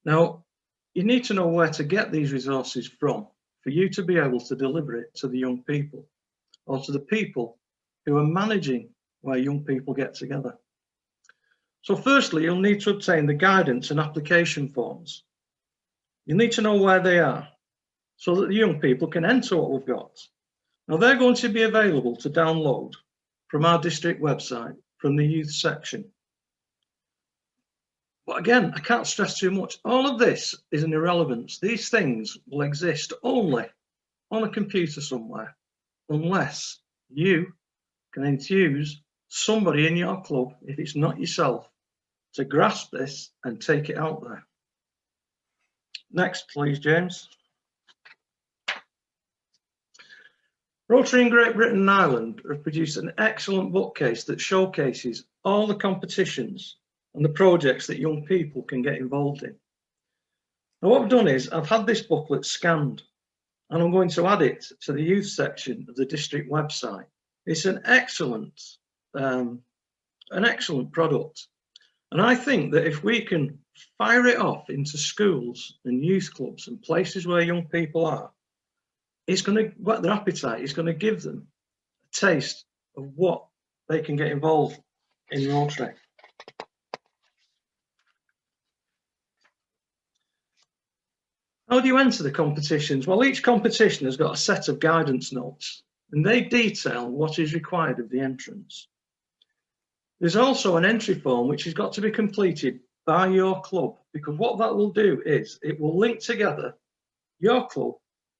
Now, you need to know where to get these resources from for you to be able to deliver it to the young people or to the people who are managing where young people get together. So firstly, you'll need to obtain the guidance and application forms. You need to know where they are so that the young people can enter what we've got. Now they're going to be available to download from our district website, from the youth section. But again, I can't stress too much. All of this is an irrelevance. These things will exist only on a computer somewhere, unless you can enthuse somebody in your club, if it's not yourself, to grasp this and take it out there. Next, please, James. Rotary in Great Britain and Ireland have produced an excellent bookcase that showcases all the competitions and the projects that young people can get involved in. Now, what I've done is I've had this booklet scanned, and I'm going to add it to the youth section of the district website. It's an excellent product. And I think that if we can fire it off into schools and youth clubs and places where young people are, it's going to whet their appetite. It's going to give them a taste of what they can get involved in Rotary. How do you enter the competitions? Well, each competition has got a set of guidance notes, and they detail what is required of the entrance. There's also an entry form which has got to be completed by your club, because what that will do is it will link together your club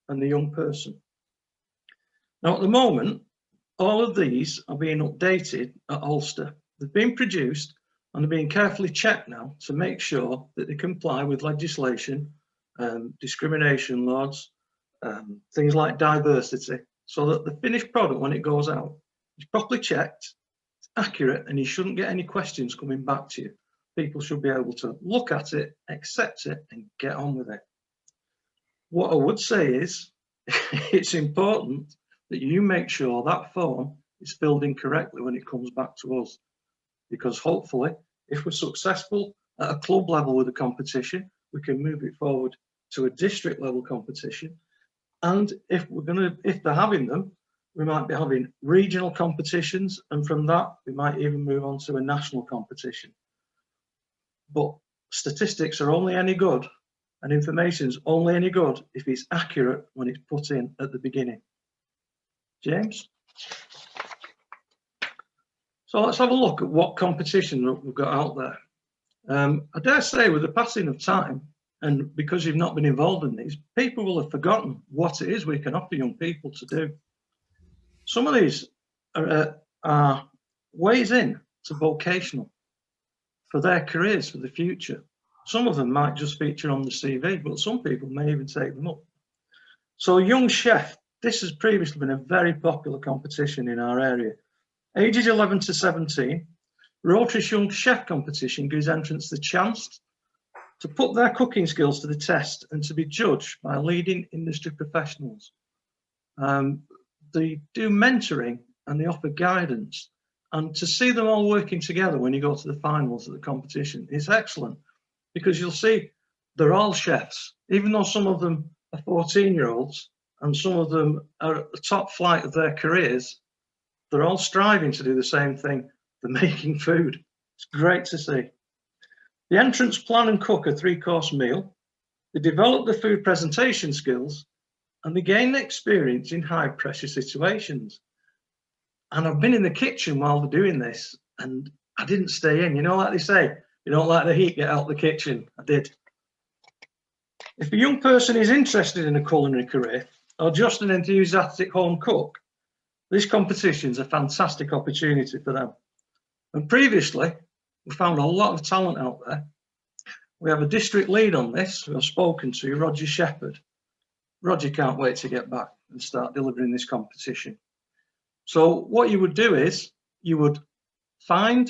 and the young person. Now, at the moment, all of these are being updated at Ulster. They've been produced and are being carefully checked now to make sure that they comply with legislation, discrimination laws, things like diversity, so that the finished product, when it goes out, is properly checked, it's accurate, and you shouldn't get any questions coming back to you. People should be able to look at it, accept it, and get on with it. What I would say is it's important that you make sure that form is filled in correctly when it comes back to us, because hopefully, if we're successful at a club level with a competition, we can move it forward to a district level competition. And if they're having them, we might be having regional competitions, and from that we might even move on to a national competition. But statistics are only any good, and information's only any good if it's accurate when it's put in at the beginning. James? So let's have a look at what competition we've got out there. I dare say with the passing of time, and because you've not been involved in these, people will have forgotten what it is we can offer young people to do. Some of these are ways in to vocational for their careers for the future. Some of them might just feature on the CV, but some people may even take them up. So Young Chef, this has previously been a very popular competition in our area. Ages 11 to 17, Rotary's Young Chef competition gives entrants the chance to put their cooking skills to the test and to be judged by leading industry professionals. They do mentoring and they offer guidance, and to see them all working together when you go to the finals of the competition is excellent, because you'll see they're all chefs, even though some of them are 14-year-olds and some of them are at the top flight of their careers. They're all striving to do the same thing. They're making food. It's great to see. The entrants plan and cook a 3-course meal. They develop the food presentation skills, and they gain experience in high pressure situations. And I've been in the kitchen while they're doing this, and I didn't stay in. You know, like they say, you don't like the heat, get out the kitchen. I did. If a young person is interested in a culinary career or just an enthusiastic home cook, this competition is a fantastic opportunity for them. And previously, we found a lot of talent out there. We have a district lead on this who I've spoken to, Roger Shepherd. Roger can't wait to get back and start delivering this competition. So what you would do is you would find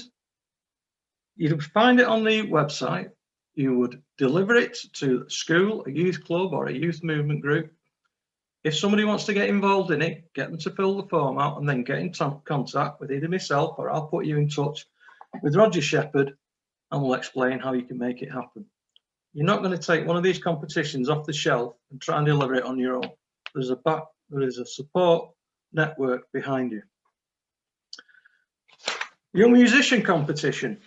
it on the website, you would deliver it to a school, a youth club or a youth movement group. If somebody wants to get involved in it, get them to fill the form out and then get in contact with either myself or I'll put you in touch with Roger Shepherd and we'll explain how you can make it happen. You're not going to take one of these competitions off the shelf and try and deliver it on your own. There is a support network behind you. Young musician competition,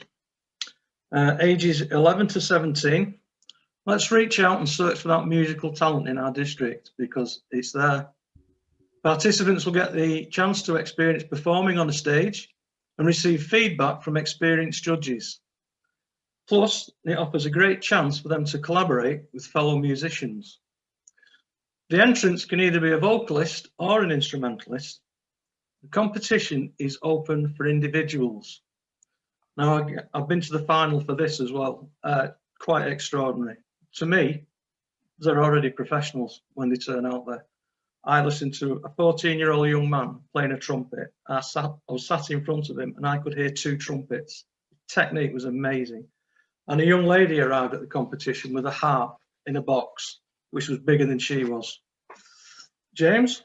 ages 11 to 17. Let's reach out and search for that musical talent in our district, because it's there. Participants will get the chance to experience performing on a stage and receive feedback from experienced judges. Plus, it offers a great chance for them to collaborate with fellow musicians. The entrants can either be a vocalist or an instrumentalist. The competition is open for individuals. Now, I've been to the final for this as well. Quite extraordinary. To me, they're already professionals when they turn out there. I listened to a 14-year-old young man playing a trumpet. I was sat in front of him and I could hear 2 trumpets. The technique was amazing. And a young lady arrived at the competition with a harp in a box, which was bigger than she was. James?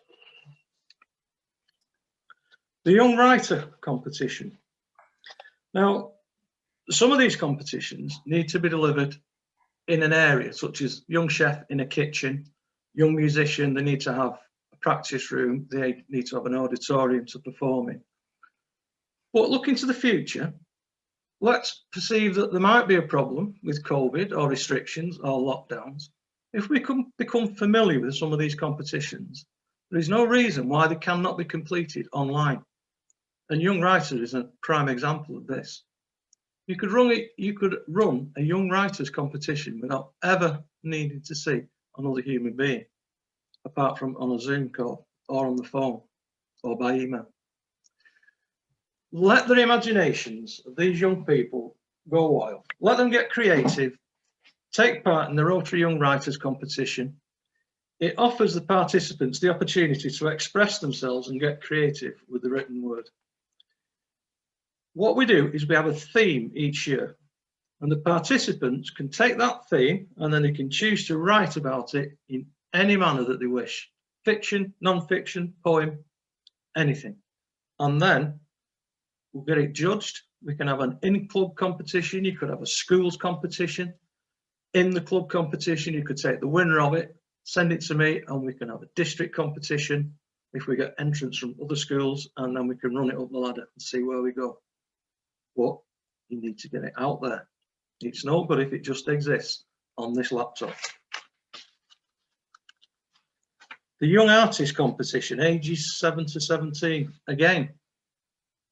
The Young Writer competition. Now, some of these competitions need to be delivered in an area, such as young chef in a kitchen, young musician, they need to have a practice room, they need to have an auditorium to perform in. But looking to the future, let's perceive that there might be a problem with COVID or restrictions or lockdowns. If we can become familiar with some of these competitions, there is no reason why they cannot be completed online. And Young Writer is a prime example of this. You could run a young writers competition without ever needing to see another human being, apart from on a Zoom call or on the phone or by email. Let their imaginations of these young people go wild. Let them get creative, take part in the Rotary Young Writers competition. It offers the participants the opportunity to express themselves and get creative with the written word. What we do is we have a theme each year, and the participants can take that theme and then they can choose to write about it in any manner that they wish. Fiction, non-fiction, poem, anything. And then we'll get it judged. We can have an in-club competition. You could have a schools competition. In the club competition, you could take the winner of it, send it to me, and we can have a district competition if we get entrants from other schools, and then we can run it up the ladder and see where we go. But you need to get it out there. It's no good if it just exists on this laptop. The Young Artist competition, ages 7 to 17. Again,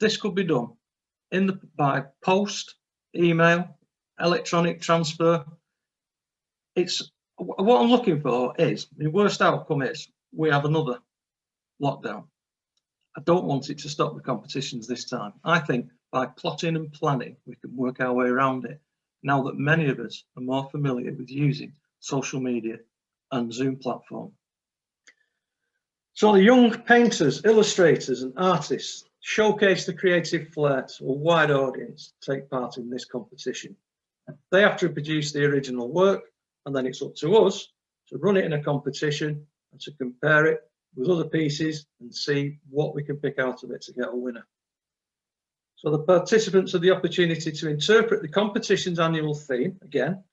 this could be done by post, email, electronic transfer. What I'm looking for is, the worst outcome is we have another lockdown. I don't want it to stop the competitions this time. I think by plotting and planning, we can work our way around it, now that many of us are more familiar with using social media and Zoom platform. So the young painters, illustrators and artists showcase the creative flair to a wide audience to take part in this competition. They have to produce the original work, and then it's up to us to run it in a competition and to compare it with other pieces and see what we can pick out of it to get a winner. So the participants have the opportunity to interpret the competition's annual theme again,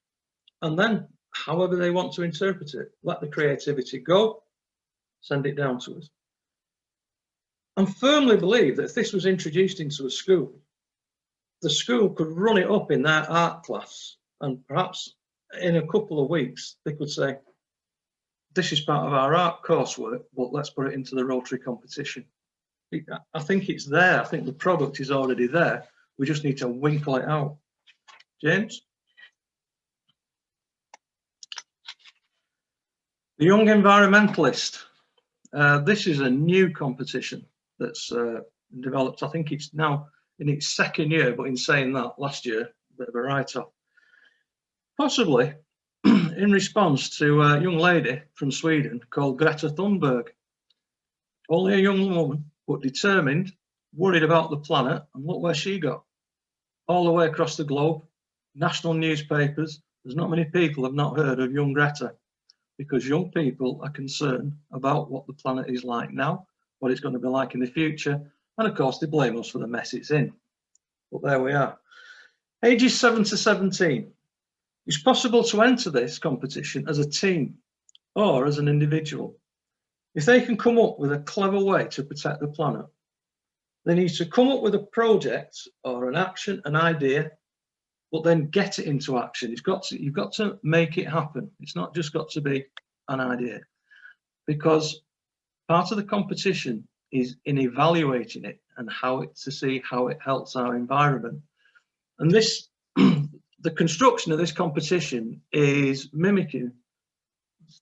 and then however they want to interpret it, let the creativity go, send it down to us. I firmly believe that if this was introduced into a school, the school could run it up in their art class, and perhaps in a couple of weeks they could say, this is part of our art coursework, but let's put it into the Rotary competition. I think it's there. I think the product is already there. We just need to winkle it out. James? The Young Environmentalist. This is a new competition that's developed. I think it's now in its 2nd year, but in saying that, last year, a bit of a write-off. Possibly in response to a young lady from Sweden called Greta Thunberg. Only a young woman, but determined, worried about the planet, and look where she got. All the way across the globe, national newspapers, there's not many people have not heard of young Greta, because young people are concerned about what the planet is like now, what it's going to be like in the future, and of course they blame us for the mess it's in. But there we are. Ages 7 to 17. It's possible to enter this competition as a team or as an individual. If they can come up with a clever way to protect the planet, they need to come up with a project or an action, an idea, but then get it into action. You've got to make it happen. It's not just got to be an idea, because part of the competition is in evaluating it and to see how it helps our environment. And this, the construction of this competition is mimicking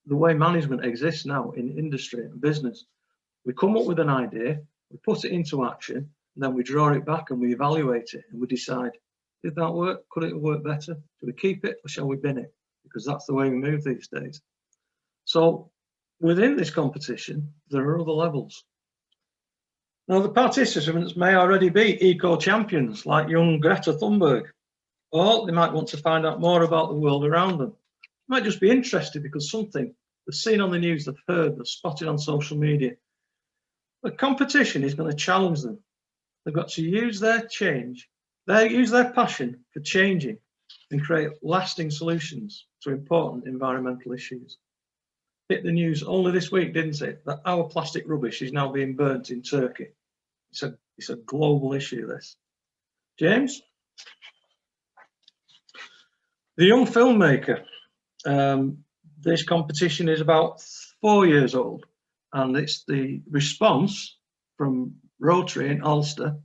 the way management exists now in industry and business. We come up with an idea, we put it into action, and then we draw it back and we evaluate it and we decide, did that work? Could it work better? Do we keep it or shall we bin it? Because that's the way we move these days. So within this competition, there are other levels. Now, the participants may already be eco-champions like young Greta Thunberg, or they might want to find out more about the world around them. They might just be interested because something they've seen on the news, they've heard, they've spotted on social media. The competition is going to challenge them. They've got to use their use their passion for changing and create lasting solutions to important environmental issues. Hit the news only this week, didn't it, that our plastic rubbish is now being burnt in Turkey. It's a global issue, this. James? The young filmmaker. This competition is about 4 years old, and it's the response from Rotary in Ulster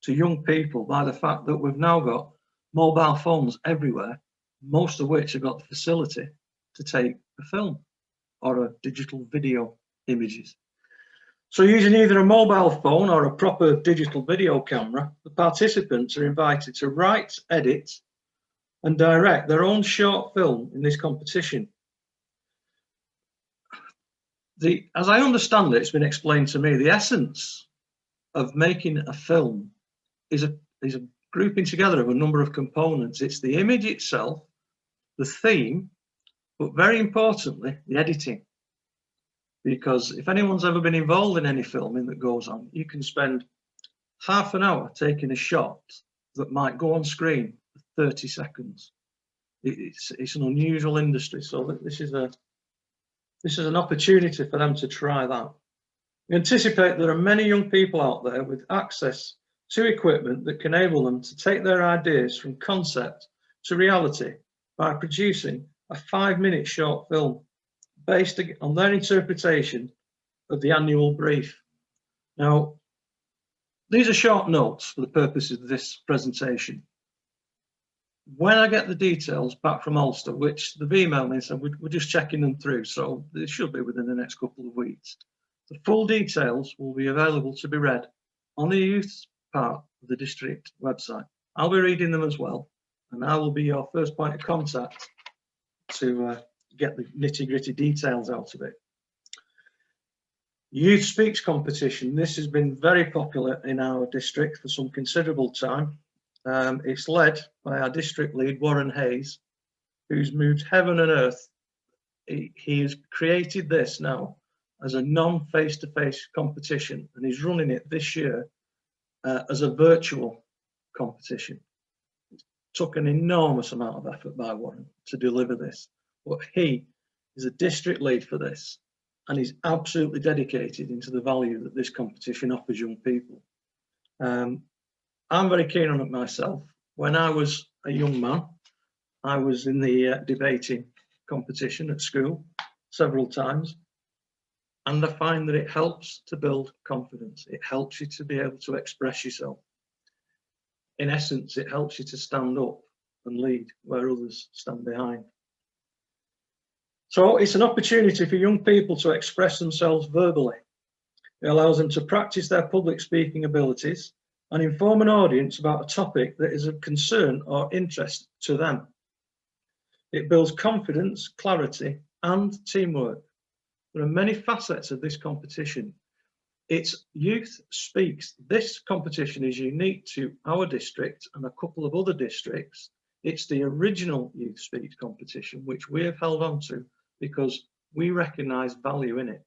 to young people by the fact that we've now got mobile phones everywhere, most of which have got the facility to take a film or a digital video images. So using either a mobile phone or a proper digital video camera, the participants are invited to write, edit, and direct their own short film in this competition. As I understand it, it's been explained to me, the essence of making a film is a grouping together of a number of components. It's the image itself, the theme, but very importantly, the editing. Because if anyone's ever been involved in any filming that goes on, you can spend half an hour taking a shot that might go on screen for 30 seconds. It's an unusual industry, so this is an opportunity for them to try that. We anticipate there are many young people out there with access to equipment that can enable them to take their ideas from concept to reality by producing a 5-minute short film based on their interpretation of the annual brief. Now, these are short notes for the purposes of this presentation. When I get the details back from Ulster, which they've emailed me and said we're just checking them through, so they should be within the next couple of weeks, the full details will be available to be read on the youth part of the district website. I'll be reading them as well, and I will be your first point of contact to get the nitty-gritty details out of it. Youth Speaks competition. This has been very popular in our district for some considerable time. It's led by our district lead, Warren Hayes, who's moved heaven and earth. He has created this now as a non-face-to-face competition, and he's running it this year as a virtual competition. It took an enormous amount of effort by Warren to deliver this, but he is a district lead for this, and he's absolutely dedicated into the value that this competition offers young people. I'm very keen on it myself. When I was a young man, I was in the debating competition at school several times, and I find that it helps to build confidence. It helps you to be able to express yourself. In essence, it helps you to stand up and lead where others stand behind. So it's an opportunity for young people to express themselves verbally. It allows them to practice their public speaking abilities and inform an audience about a topic that is of concern or interest to them. It builds confidence, clarity, and teamwork. There are many facets of this competition. It's Youth Speaks. This competition is unique to our district and a couple of other districts. It's the original Youth Speaks competition, which we have held on to because we recognise value in it.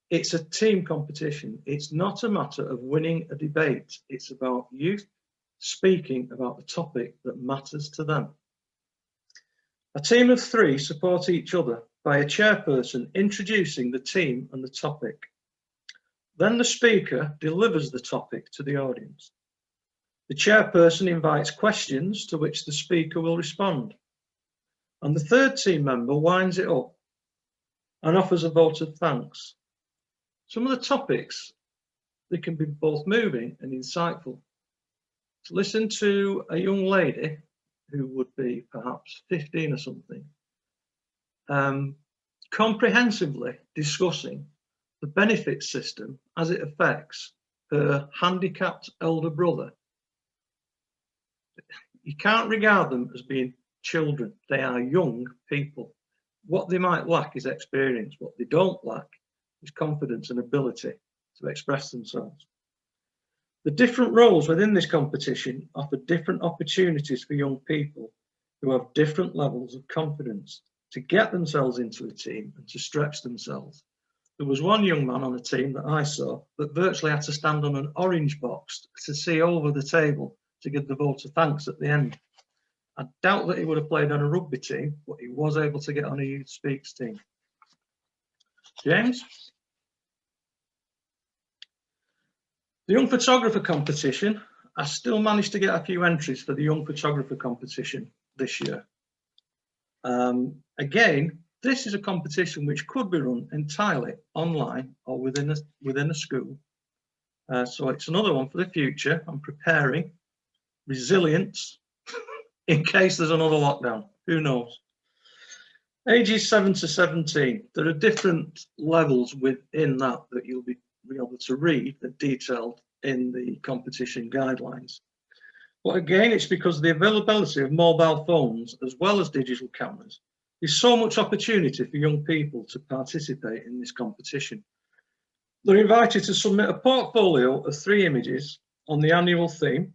It's a team competition. It's not a matter of winning a debate. It's about youth speaking about the topic that matters to them. A team of 3 support each other by a chairperson introducing the team and the topic. Then the speaker delivers the topic to the audience. The chairperson invites questions to which the speaker will respond. And the third team member winds it up and offers a vote of thanks. Some of the topics, they can be both moving and insightful. to listen to a young lady who would be perhaps 15 or something, comprehensively discussing the benefit system as it affects her handicapped elder brother. You can't regard them as being children. They are young people. What they might lack is experience. What they don't lack is confidence and ability to express themselves. The different roles within this competition offer different opportunities for young people who have different levels of confidence to get themselves into a team and to stretch themselves. There was one young man on a team that I saw that virtually had to stand on an orange box to see over the table to give the vote of thanks at the end. I doubt that he would have played on a rugby team, but he was able to get on a youth speaks team. James? The Young Photographer competition, I still managed to get a few entries for the Young Photographer competition this year. Again, this is a competition which could be run entirely online or within a school. So it's another one for the future. I'm preparing resilience in case there's another lockdown. Who knows? Ages 7 to 17. There are different levels within that you'll be able to read that detailed in the competition guidelines. But again, it's because of the availability of mobile phones as well as digital cameras. There's so much opportunity for young people to participate in this competition. They're invited to submit a portfolio of 3 images on the annual theme.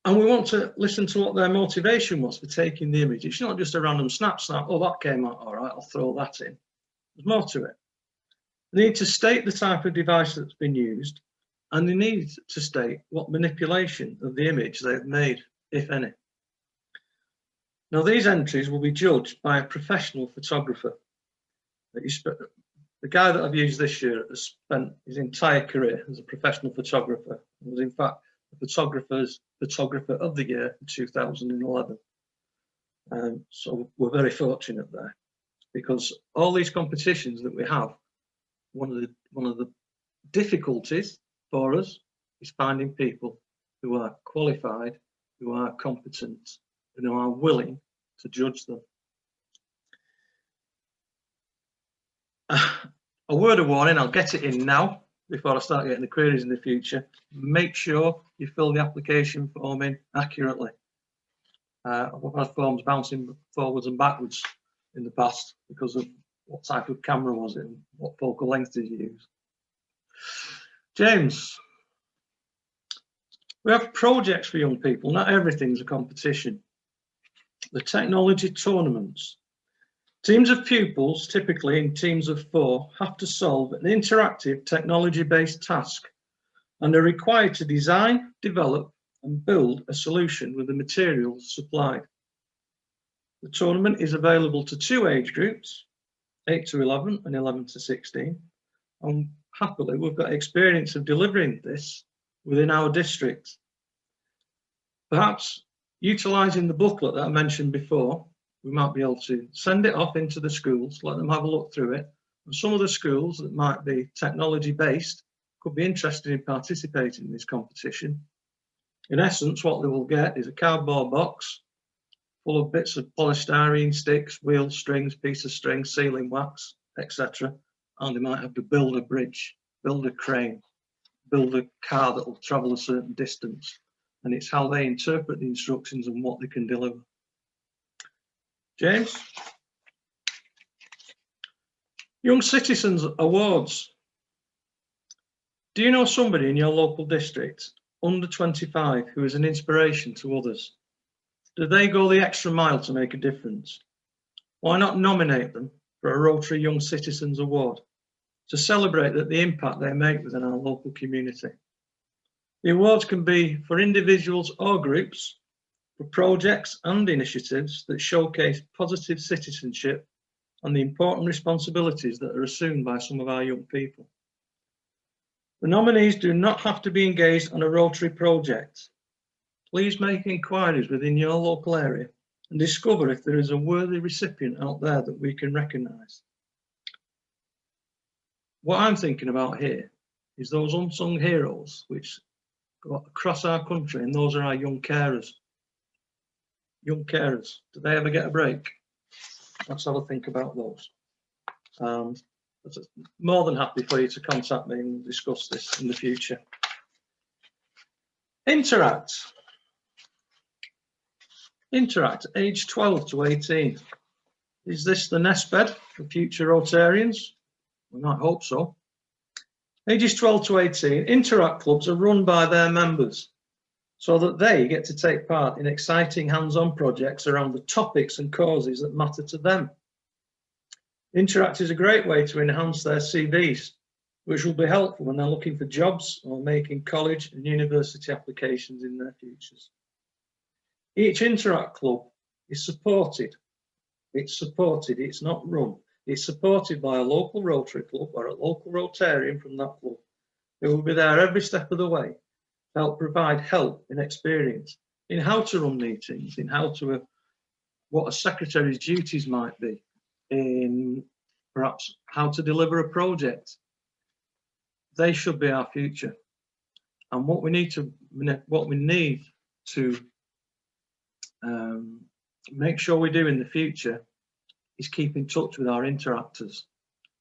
And we want to listen to what their motivation was for taking the image. It's not just a random snap, oh, that came out all right, I'll throw that in. There's more to it. They need to state the type of device that's been used, and they need to state what manipulation of the image they've made, if any. Now, these entries will be judged by a professional photographer. The guy that I've used this year has spent his entire career as a professional photographer. He was, in fact, the photographer of the year in 2011. So we're very fortunate there, because all these competitions that we have, one of the difficulties for us is finding people who are qualified, who are competent, and who are willing to judge them. A word of warning, I'll get it in now before I start getting the queries in the future. Make sure you fill the application form in accurately. I've had forms bouncing forwards and backwards in the past because of what type of camera was it and what focal length did you use. James, we have projects for young people. Not everything's a competition. The technology tournaments. Teams of pupils, typically in teams of 4, have to solve an interactive technology-based task and are required to design, develop and build a solution with the materials supplied. The tournament is available to 2 age groups, 8 to 11 and 11 to 16. And happily, we've got experience of delivering this within our district. Perhaps utilising the booklet that I mentioned before, we might be able to send it off into the schools, let them have a look through it. And some of the schools that might be technology based could be interested in participating in this competition. In essence, what they will get is a cardboard box full of bits of polystyrene, sticks, wheels, strings, piece of string, sealing wax, etc. And they might have to build a bridge, build a crane, build a car that will travel a certain distance. And it's how they interpret the instructions and what they can deliver. James? Young Citizens Awards. Do you know somebody in your local district under 25 who is an inspiration to others? Do they go the extra mile to make a difference? Why not nominate them for a Rotary Young Citizens Award to celebrate the impact they make within our local community? The awards can be for individuals or groups, for projects and initiatives that showcase positive citizenship and the important responsibilities that are assumed by some of our young people. The nominees do not have to be engaged on a Rotary project. Please make inquiries within your local area and discover if there is a worthy recipient out there that we can recognise. What I'm thinking about here is those unsung heroes which go across our country, and those are our young carers. Young carers, do they ever get a break? Let's have a think about those. I'm more than happy for you to contact me and discuss this in the future. Interact. Interact, age 12 to 18. Is this the nest bed for future Rotarians? We might hope so. Ages 12 to 18, Interact clubs are run by their members so that they get to take part in exciting hands-on projects around the topics and causes that matter to them. Interact is a great way to enhance their CVs, which will be helpful when they're looking for jobs or making college and university applications in their futures. Each Interact club is supported. It's supported, it's not run. It's supported by a local Rotary club or a local Rotarian from that club who will be there every step of the way to help provide help and experience in how to run meetings, in how to, what a secretary's duties might be, in perhaps how to deliver a project. They should be our future. And what we need to make sure we do in the future is keep in touch with our interactors,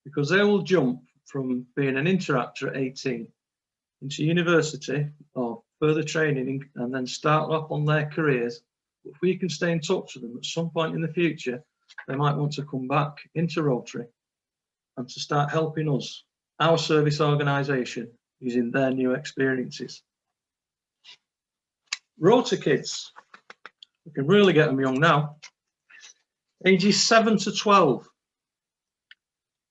because they will jump from being an interactor at 18 into university or further training and then start up on their careers. If we can stay in touch with them at some point in the future, they might want to come back into Rotary and to start helping us, our service organisation, using their new experiences. Rotary kids, we can really get them young now. Ages 7 to 12.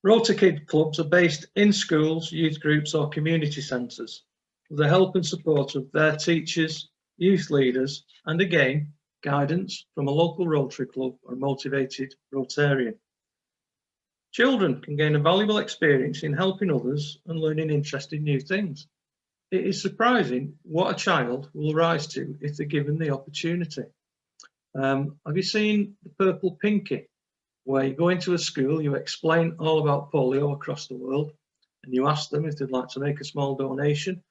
Rotary Kid clubs are based in schools, youth groups or community centres with the help and support of their teachers, youth leaders and again, guidance from a local Rotary club or motivated Rotarian. Children can gain a valuable experience in helping others and learning interesting new things. It is surprising what a child will rise to if they're given the opportunity. Have you seen the Purple Pinky, where you go into a school, you explain all about polio across the world, and you ask them if they'd like to make a small donation,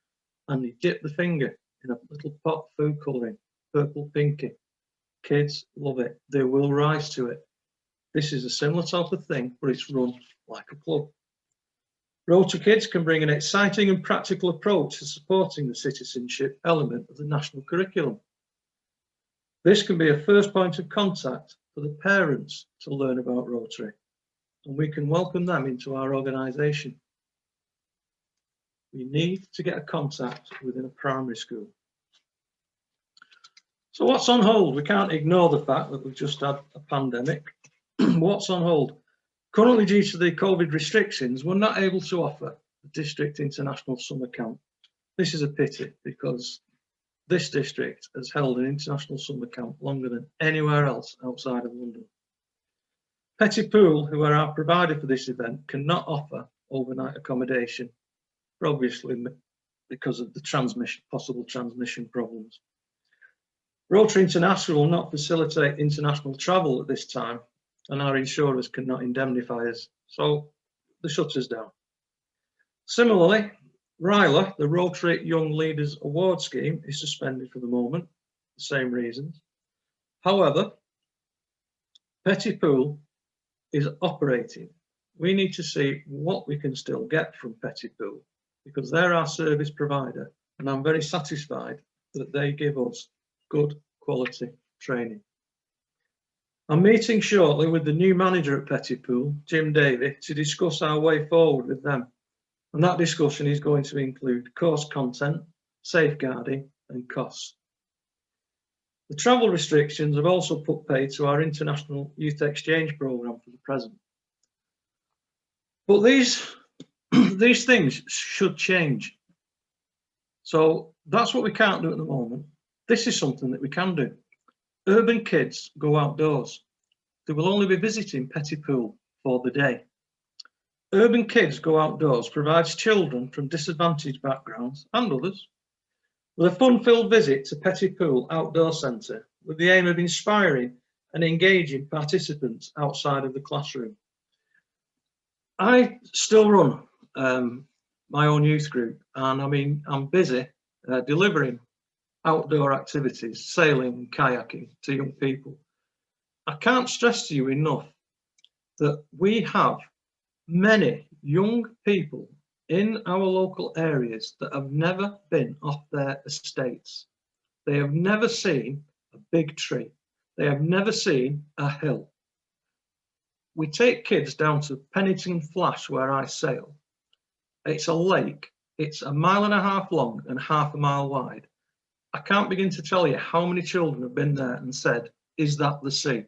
and you dip the finger in a little pot of food colouring, Purple Pinky. Kids love it. They will rise to it. This is a similar type of thing, but it's run like a club. Rotary Kids can bring an exciting and practical approach to supporting the citizenship element of the national curriculum. This can be a first point of contact for the parents to learn about Rotary, and we can welcome them into our organisation. We need to get a contact within a primary school. So what's on hold? We can't ignore the fact that we've just had a pandemic. What's on hold? Currently, due to the COVID restrictions, we're not able to offer the district international summer camp. This is a pity, because this district has held an international summer camp longer than anywhere else outside of London. Pettypool, who are our provider for this event, cannot offer overnight accommodation, obviously because of the possible transmission problems. Rotary International will not facilitate international travel at this time, and our insurers cannot indemnify us, so the shutter's down. Similarly, RYLA, the Rotary Young Leaders Award Scheme, is suspended for the moment, the same reasons. However, Pettypool is operating. We need to see what we can still get from Pettypool, because they're our service provider, and I'm very satisfied that they give us good quality training. I'm meeting shortly with the new manager at Pettypool, Jim Davey, to discuss our way forward with them. And that discussion is going to include course content, safeguarding and costs. The travel restrictions have also put paid to our international youth exchange programme for the present. But these things should change. So that's what we can't do at the moment. This is something that we can do. Urban kids go outdoors. They will only be visiting Pettypool for the day. Urban Kids Go Outdoors provides children from disadvantaged backgrounds and others with a fun-filled visit to Pettypool Outdoor Centre with the aim of inspiring and engaging participants outside of the classroom. I still run my own youth group, and I mean, I'm busy delivering outdoor activities, sailing and kayaking to young people. I can't stress to you enough that we have many young people in our local areas that have never been off their estates. They have never seen a big tree. They have never seen a hill. We take kids down to Pennington Flash where I sail. It's a lake. It's 1.5 miles long and 0.5 mile wide. I can't begin to tell you how many children have been there and said, "Is that the sea?"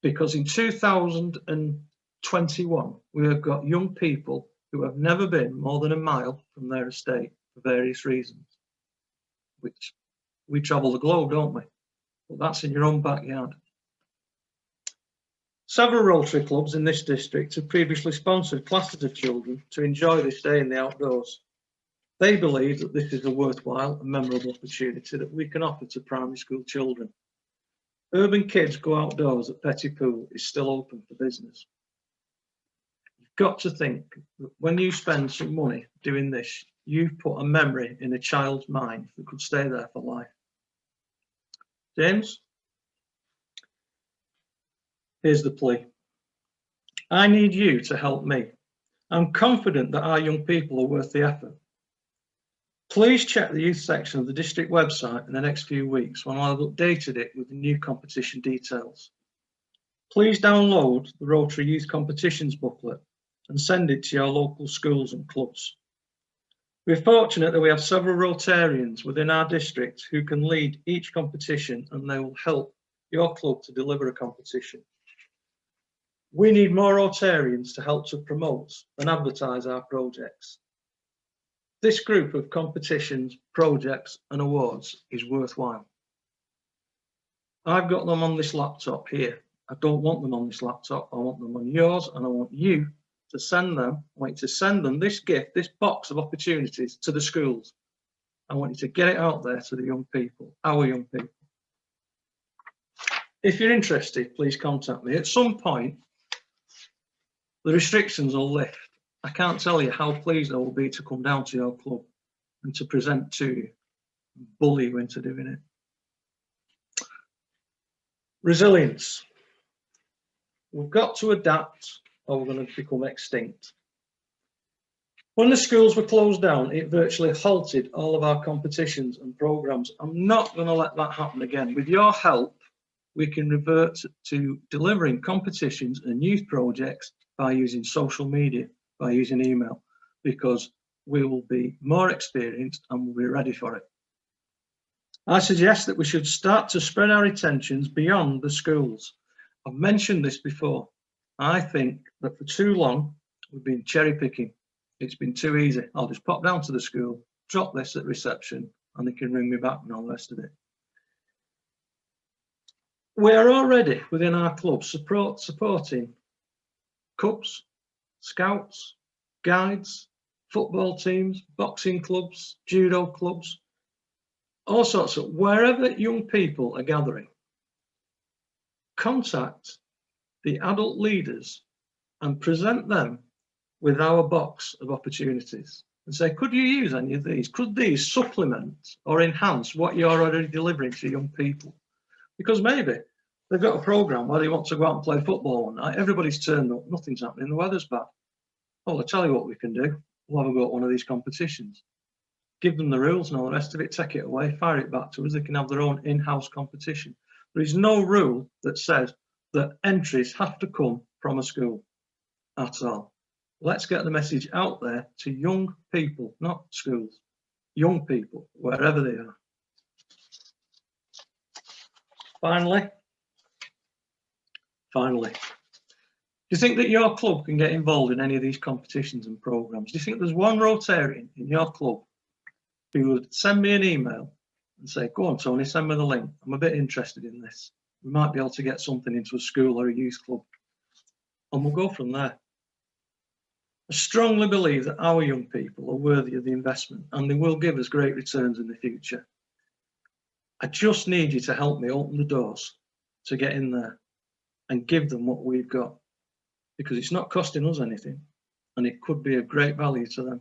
Because in 2021, we have got young people who have never been more than 1 mile from their estate for various reasons, which we travel the globe, don't we? But that's in your own backyard. Several Rotary clubs in this district have previously sponsored classes of children to enjoy this day in the outdoors. They believe that this is a worthwhile and memorable opportunity that we can offer to primary school children. Urban Kids Go Outdoors at Pettypool is still open for business. You've got to think that when you spend some money doing this, you've put a memory in a child's mind that could stay there for life. James, here's the plea. I need you to help me. I'm confident that our young people are worth the effort. Please check the youth section of the district website in the next few weeks when I've updated it with the new competition details. Please download the Rotary Youth Competitions booklet and send it to your local schools and clubs. We're fortunate that we have several Rotarians within our district who can lead each competition, and they will help your club to deliver a competition. We need more Rotarians to help to promote and advertise our projects. This group of competitions, projects and awards is worthwhile. I've got them on this laptop here. I don't want them on this laptop. I want them on yours, and I want you to send them. I want you to send them this gift, this box of opportunities to the schools. I want you to get it out there to the young people, our young people. If you're interested, please contact me. At some point, the restrictions will lift. I can't tell you how pleased I will be to come down to your club and to present to you, bully you into doing it. Resilience. We've got to adapt or we're going to become extinct. When the schools were closed down, it virtually halted all of our competitions and programs. I'm not going to let that happen again. With your help, we can revert to delivering competitions and youth projects by using social media, by using email, because we will be more experienced and we'll be ready for it. I suggest that we should start to spread our attentions beyond the schools. I've mentioned this before. I think that for too long, we've been cherry picking. It's been too easy. I'll just pop down to the school, drop this at reception, and they can ring me back and all the rest of it. We are already within our club supporting Cubs, Scouts, Guides, football teams, boxing clubs, judo clubs, all sorts of, wherever young people are gathering, contact the adult leaders and present them with our box of opportunities and say, could you use any of these? Could these supplement or enhance what you're already delivering to young people? Because maybe they've got a program where they want to go out and play football one night. Everybody's turned up, nothing's happening, the weather's bad. Well, I'll tell you what we can do. We'll have a go at one of these competitions. Give them the rules and all the rest of it, take it away, fire it back to us. They can have their own in-house competition. There is no rule that says that entries have to come from a school at all. Let's get the message out there to young people, not schools, young people, wherever they are. Finally, do you think that your club can get involved in any of these competitions and programs? Do you think there's one Rotarian in your club who would send me an email and say, go on, Tony, send me the link. I'm a bit interested in this. We might be able to get something into a school or a youth club. And we'll go from there. I strongly believe that our young people are worthy of the investment and they will give us great returns in the future. I just need you to help me open the doors to get in there and give them what we've got, because it's not costing us anything and it could be of great value to them.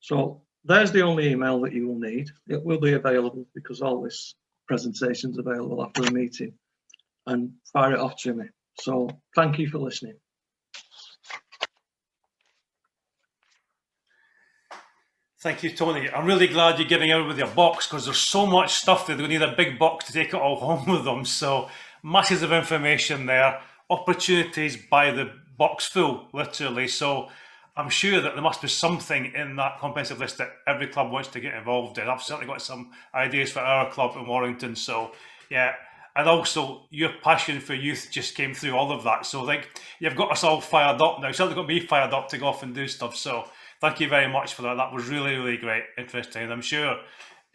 So there's the only email that you will need. It will be available because all this presentation's available after the meeting, and fire it off to me. So thank you for listening. Thank you, Tony. I'm really glad you're getting out with your box because there's so much stuff that they need a big box to take it all home with them. So masses of information there, opportunities by the box full, literally. So I'm sure that there must be something in that comprehensive list that every club wants to get involved in. I've certainly got some ideas for our club in Warrington. So yeah. And also your passion for youth just came through all of that. So like you've got us all fired up now. You've certainly got me fired up to go off and do stuff. So thank you very much for that. That was really, really great, interesting. And I'm sure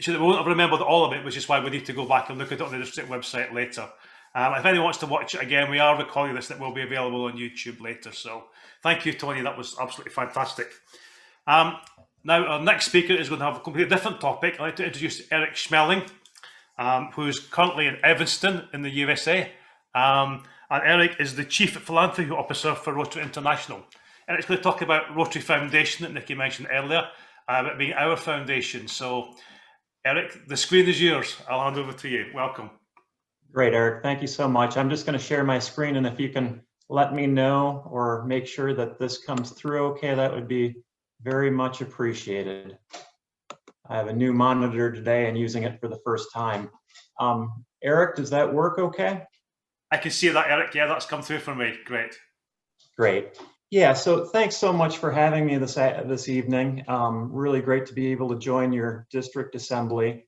we won't have remembered all of it, which is why we need to go back and look at it on the district website later. If anyone wants to watch it again, we are recording this. That will be available on YouTube later. So thank you, Tony. That was absolutely fantastic. Now, our next speaker is going to have a completely different topic. I'd like to introduce Eric Schmelling, who's currently in Evanston in the USA. And Eric is the Chief Philanthropy Officer for Rotary International. And it's going to talk about Rotary Foundation that Nicki mentioned earlier, about being our foundation. So, Eric, the screen is yours. I'll hand over to you. Welcome. Great, Eric. Thank you so much. I'm just going to share my screen, and if you can let me know or make sure that this comes through okay, that would be very much appreciated. I have a new monitor today and using it for the first time. Eric, does that work okay? I can see that, Eric. Yeah, that's come through for me. Great. Great. Yeah, so thanks so much for having me this evening. Really great to be able to join your district assembly.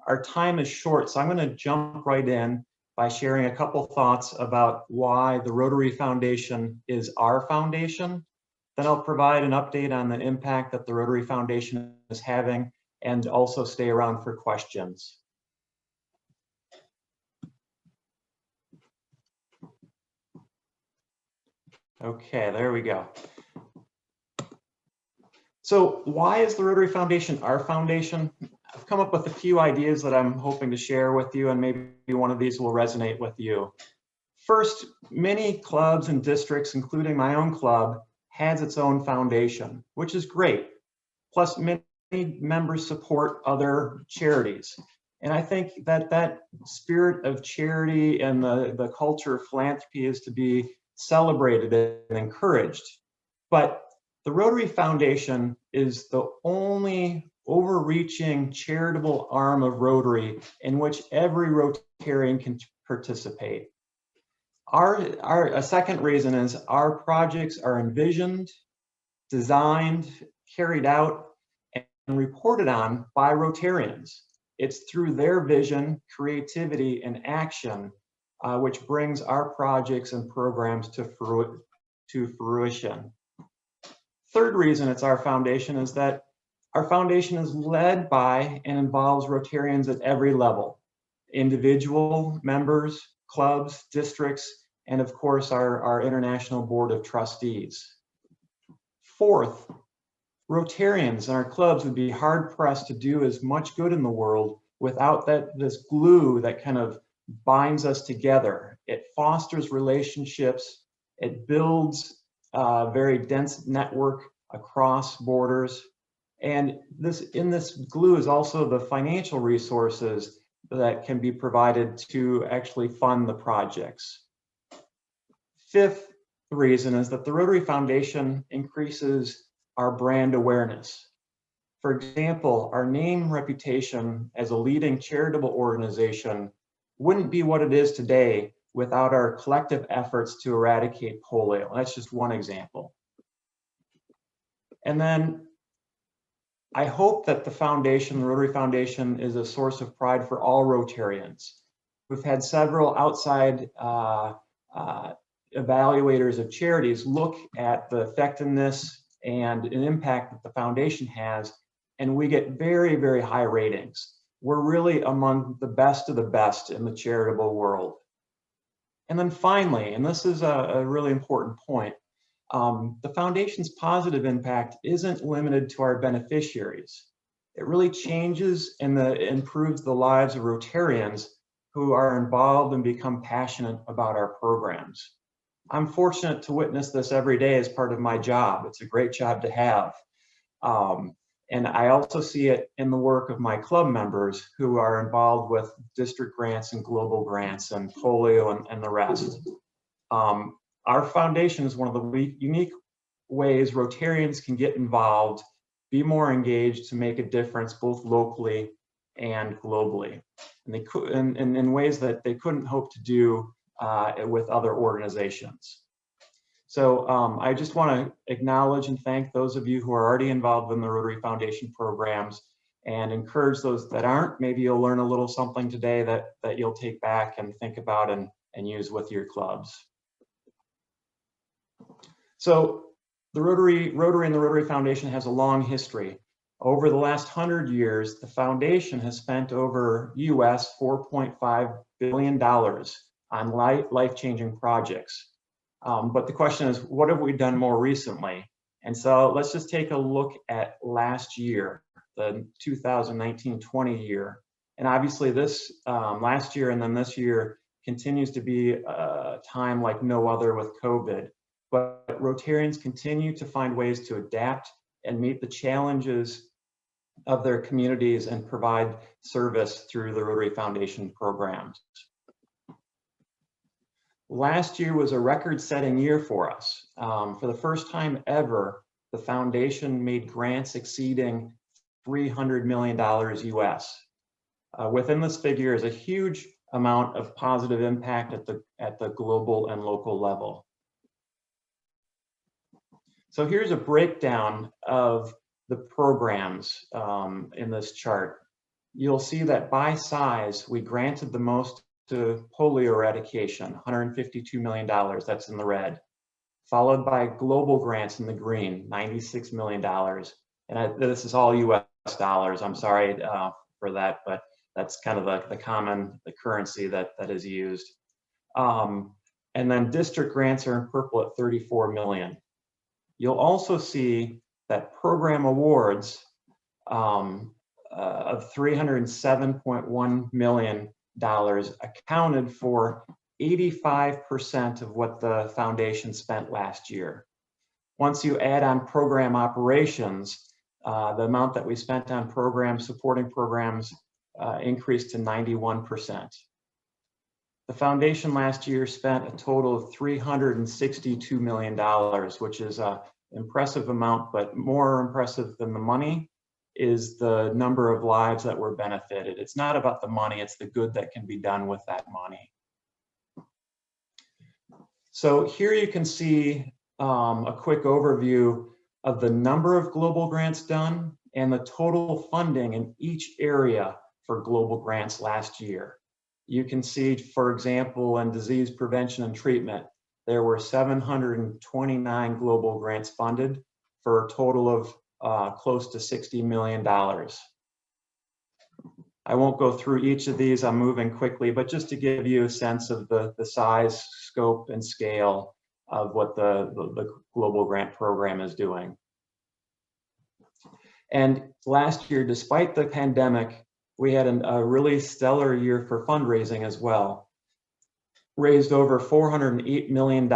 Our time is short, so I'm going to jump right in by sharing a couple thoughts about why the Rotary Foundation is our foundation. Then I'll provide an update on the impact that the Rotary Foundation is having and also stay around for questions. Okay, there we go. So why is the Rotary Foundation our foundation? I've come up with a few ideas that I'm hoping to share with you, and maybe one of these will resonate with you. First, many clubs and districts, including my own club, has its own foundation, which is great. Plus, many members support other charities. And I think that that spirit of charity and the culture of philanthropy is to be celebrated and encouraged. But the Rotary Foundation is the only overreaching charitable arm of Rotary in which every Rotarian can participate. A second reason is our projects are envisioned, designed, carried out, and reported on by Rotarians. It's through their vision, creativity, and action which brings our projects and programs to fruition. Third reason it's our foundation is that our foundation is led by and involves Rotarians at every level, individual members, clubs, districts, and of course our International Board of Trustees. Fourth, Rotarians and our clubs would be hard pressed to do as much good in the world without this glue that kind of binds us together. It fosters relationships, it builds a very dense network across borders, and in this glue is also the financial resources that can be provided to actually fund the projects. Fifth reason is that the Rotary Foundation increases our brand awareness. For example, our name reputation as a leading charitable organization wouldn't be what it is today without our collective efforts to eradicate polio. That's just one example. And then I hope that the foundation, the Rotary Foundation, is a source of pride for all Rotarians. We've had several outside evaluators of charities look at the effectiveness and an impact that the foundation has, and we get very, very high ratings. We're really among the best of the best in the charitable world. And then finally, and this is a really important point, the foundation's positive impact isn't limited to our beneficiaries. It really changes and improves the lives of Rotarians who are involved and become passionate about our programs. I'm fortunate to witness this every day as part of my job. It's a great job to have. And I also see it in the work of my club members who are involved with district grants and global grants and polio and the rest. Our foundation is one of the unique ways Rotarians can get involved, be more engaged to make a difference both locally and globally, and they could in ways that they couldn't hope to do with other organizations. So I just want to acknowledge and thank those of you who are already involved in the Rotary Foundation programs, and encourage those that aren't. Maybe you'll learn a little something today that you'll take back and think about and use with your clubs. So the Rotary and the Rotary Foundation has a long history. Over the last 100 years, the foundation has spent over US $4.5 billion on life-changing projects. But the question is, what have we done more recently? And so let's just take a look at last year, the 2019-20 year. And obviously this last year and then this year continues to be a time like no other with COVID. But Rotarians continue to find ways to adapt and meet the challenges of their communities and provide service through the Rotary Foundation programs. Last year was a record-setting year for us. For the first time ever, the foundation made grants exceeding $300 million US. Within this figure is a huge amount of positive impact at the global and local level. So here's a breakdown of the programs in this chart. You'll see that by size, we granted the most to polio eradication, $152 million, that's in the red, followed by global grants in the green, $96 million. And this is all US dollars, I'm sorry for that, but that's kind of the currency that is used. And then district grants are in purple at 34 million. You'll also see that program awards of $307.1 million accounted for 85% of what the foundation spent last year. Once you add on program operations, the amount that we spent on programs, supporting programs, increased to 91%. The foundation last year spent a total of $362 million, which is an impressive amount, but more impressive than the money is the number of lives that were benefited. It's not about the money, it's the good that can be done with that money. So here you can see a quick overview of the number of global grants done and the total funding in each area for global grants last year. You can see, for example, in disease prevention and treatment, there were 729 global grants funded for a total of close to $60 million. I won't go through each of these, I'm moving quickly, but just to give you a sense of the size, scope, and scale of what the global grant program is doing. And last year, despite the pandemic, we had a really stellar year for fundraising as well. Raised over $408 million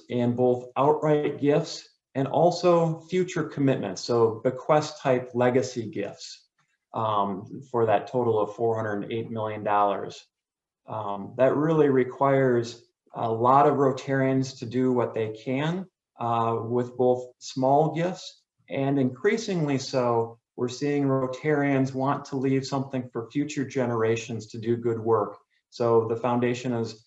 in both outright gifts and also future commitments, so bequest type legacy gifts for that total of $408 million. That really requires a lot of Rotarians to do what they can with both small gifts, and increasingly so, we're seeing Rotarians want to leave something for future generations to do good work. So the foundation is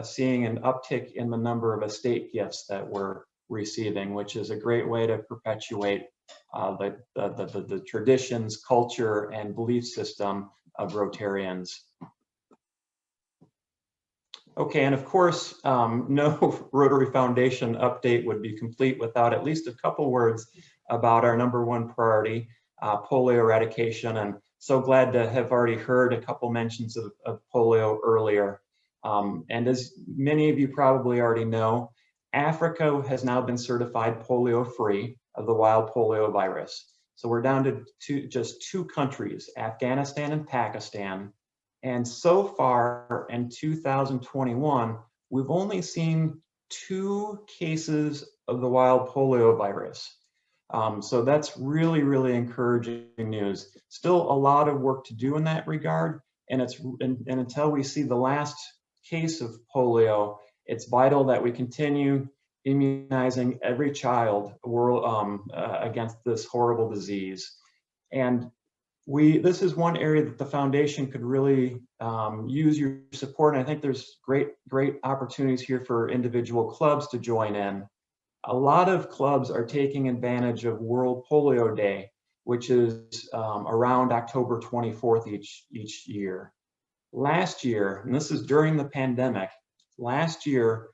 seeing an uptick in the number of estate gifts that we're receiving, which is a great way to perpetuate the traditions, culture, and belief system of Rotarians. Okay, and of course, no Rotary Foundation update would be complete without at least a couple words about our #1 priority, polio eradication. And so glad to have already heard a couple mentions of polio earlier. And as many of you probably already know, Africa has now been certified polio-free of the wild polio virus. So we're down to just 2 countries, Afghanistan and Pakistan. And so far in 2021, we've only seen 2 cases of the wild polio virus. So that's really, really encouraging news. Still a lot of work to do in that regard. And until we see the last case of polio, it's vital that we continue immunizing every child against this horrible disease. And this is one area that the foundation could really use your support. And I think there's great opportunities here for individual clubs to join in. A lot of clubs are taking advantage of World Polio Day, which is around October 24th each year. Last year, and this is during the pandemic, last year,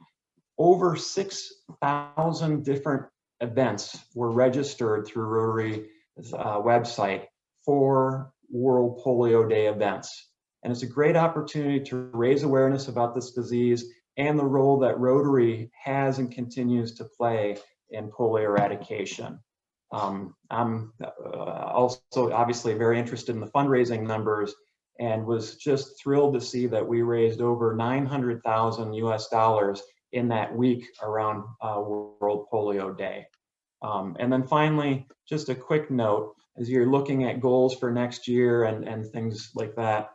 over 6,000 different events were registered through Rotary's website for World Polio Day events. And it's a great opportunity to raise awareness about this disease and the role that Rotary has and continues to play in polio eradication. I'm also obviously very interested in the fundraising numbers and was just thrilled to see that we raised over $900,000 US in that week around World Polio Day. And then finally, just a quick note, as you're looking at goals for next year and things like that,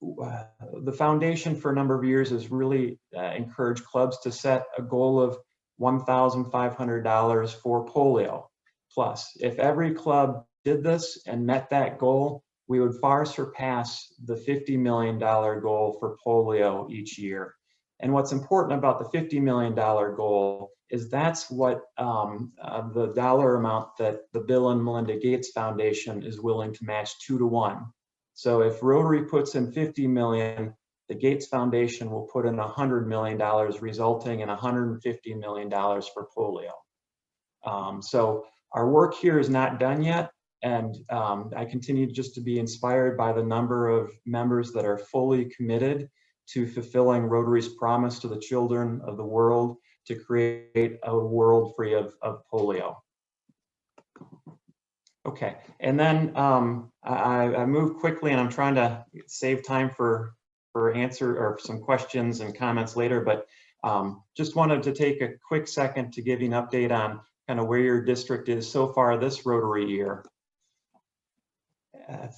the foundation for a number of years has really encouraged clubs to set a goal of $1,500 for polio plus. If every club did this and met that goal, we would far surpass the $50 million goal for polio each year. And what's important about the $50 million goal is that's what the dollar amount that the Bill and Melinda Gates Foundation is willing to match 2 to 1. So if Rotary puts in 50 million, the Gates Foundation will put in $100 million, resulting in $150 million for polio. So our work here is not done yet. And I continue just to be inspired by the number of members that are fully committed to fulfilling Rotary's promise to the children of the world to create a world free of polio. Okay, and then I move quickly, and I'm trying to save time for answer or some questions and comments later, but just wanted to take a quick second to give you an update on kind of where your district is so far this Rotary year.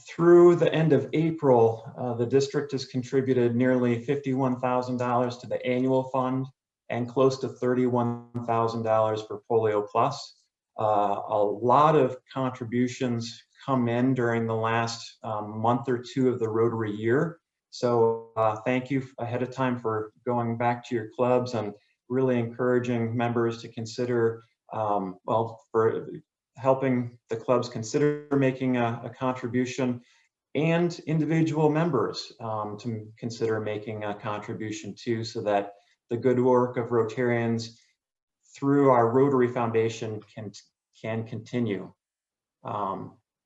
Through the end of April, the district has contributed nearly $51,000 to the annual fund and close to $31,000 for Polio Plus. A lot of contributions come in during the last month or two of the Rotary year. So thank you ahead of time for going back to your clubs and really encouraging members to consider, for helping the clubs consider making a contribution, and individual members to consider making a contribution too, so that the good work of Rotarians through our Rotary Foundation can continue.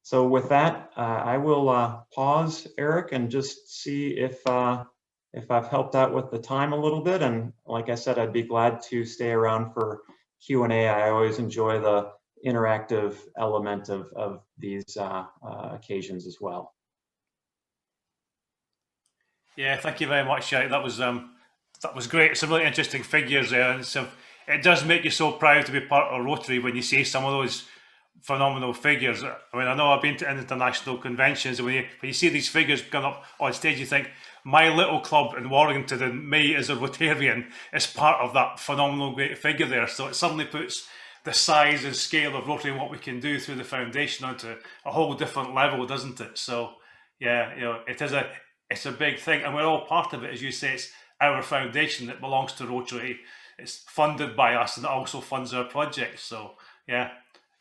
So with that, I will pause, Eric, and just see if I've helped out with the time a little bit. And like I said, I'd be glad to stay around for Q&A. I always enjoy the interactive element of these occasions as well. Yeah, thank you very much. That was great. Some really interesting figures there, and it does make you so proud to be part of Rotary when you see some of those phenomenal figures. I mean, I know I've been to international conventions, and when you see these figures come up on stage, you think, my little club in Warrington and me as a Rotarian is part of that phenomenal great figure there. So it suddenly puts the size and scale of Rotary and what we can do through the foundation onto a whole different level, doesn't it? So yeah, it's a big thing, and we're all part of it. As you say, it's our foundation that belongs to Rotary. It's funded by us, and it also funds our projects. So yeah,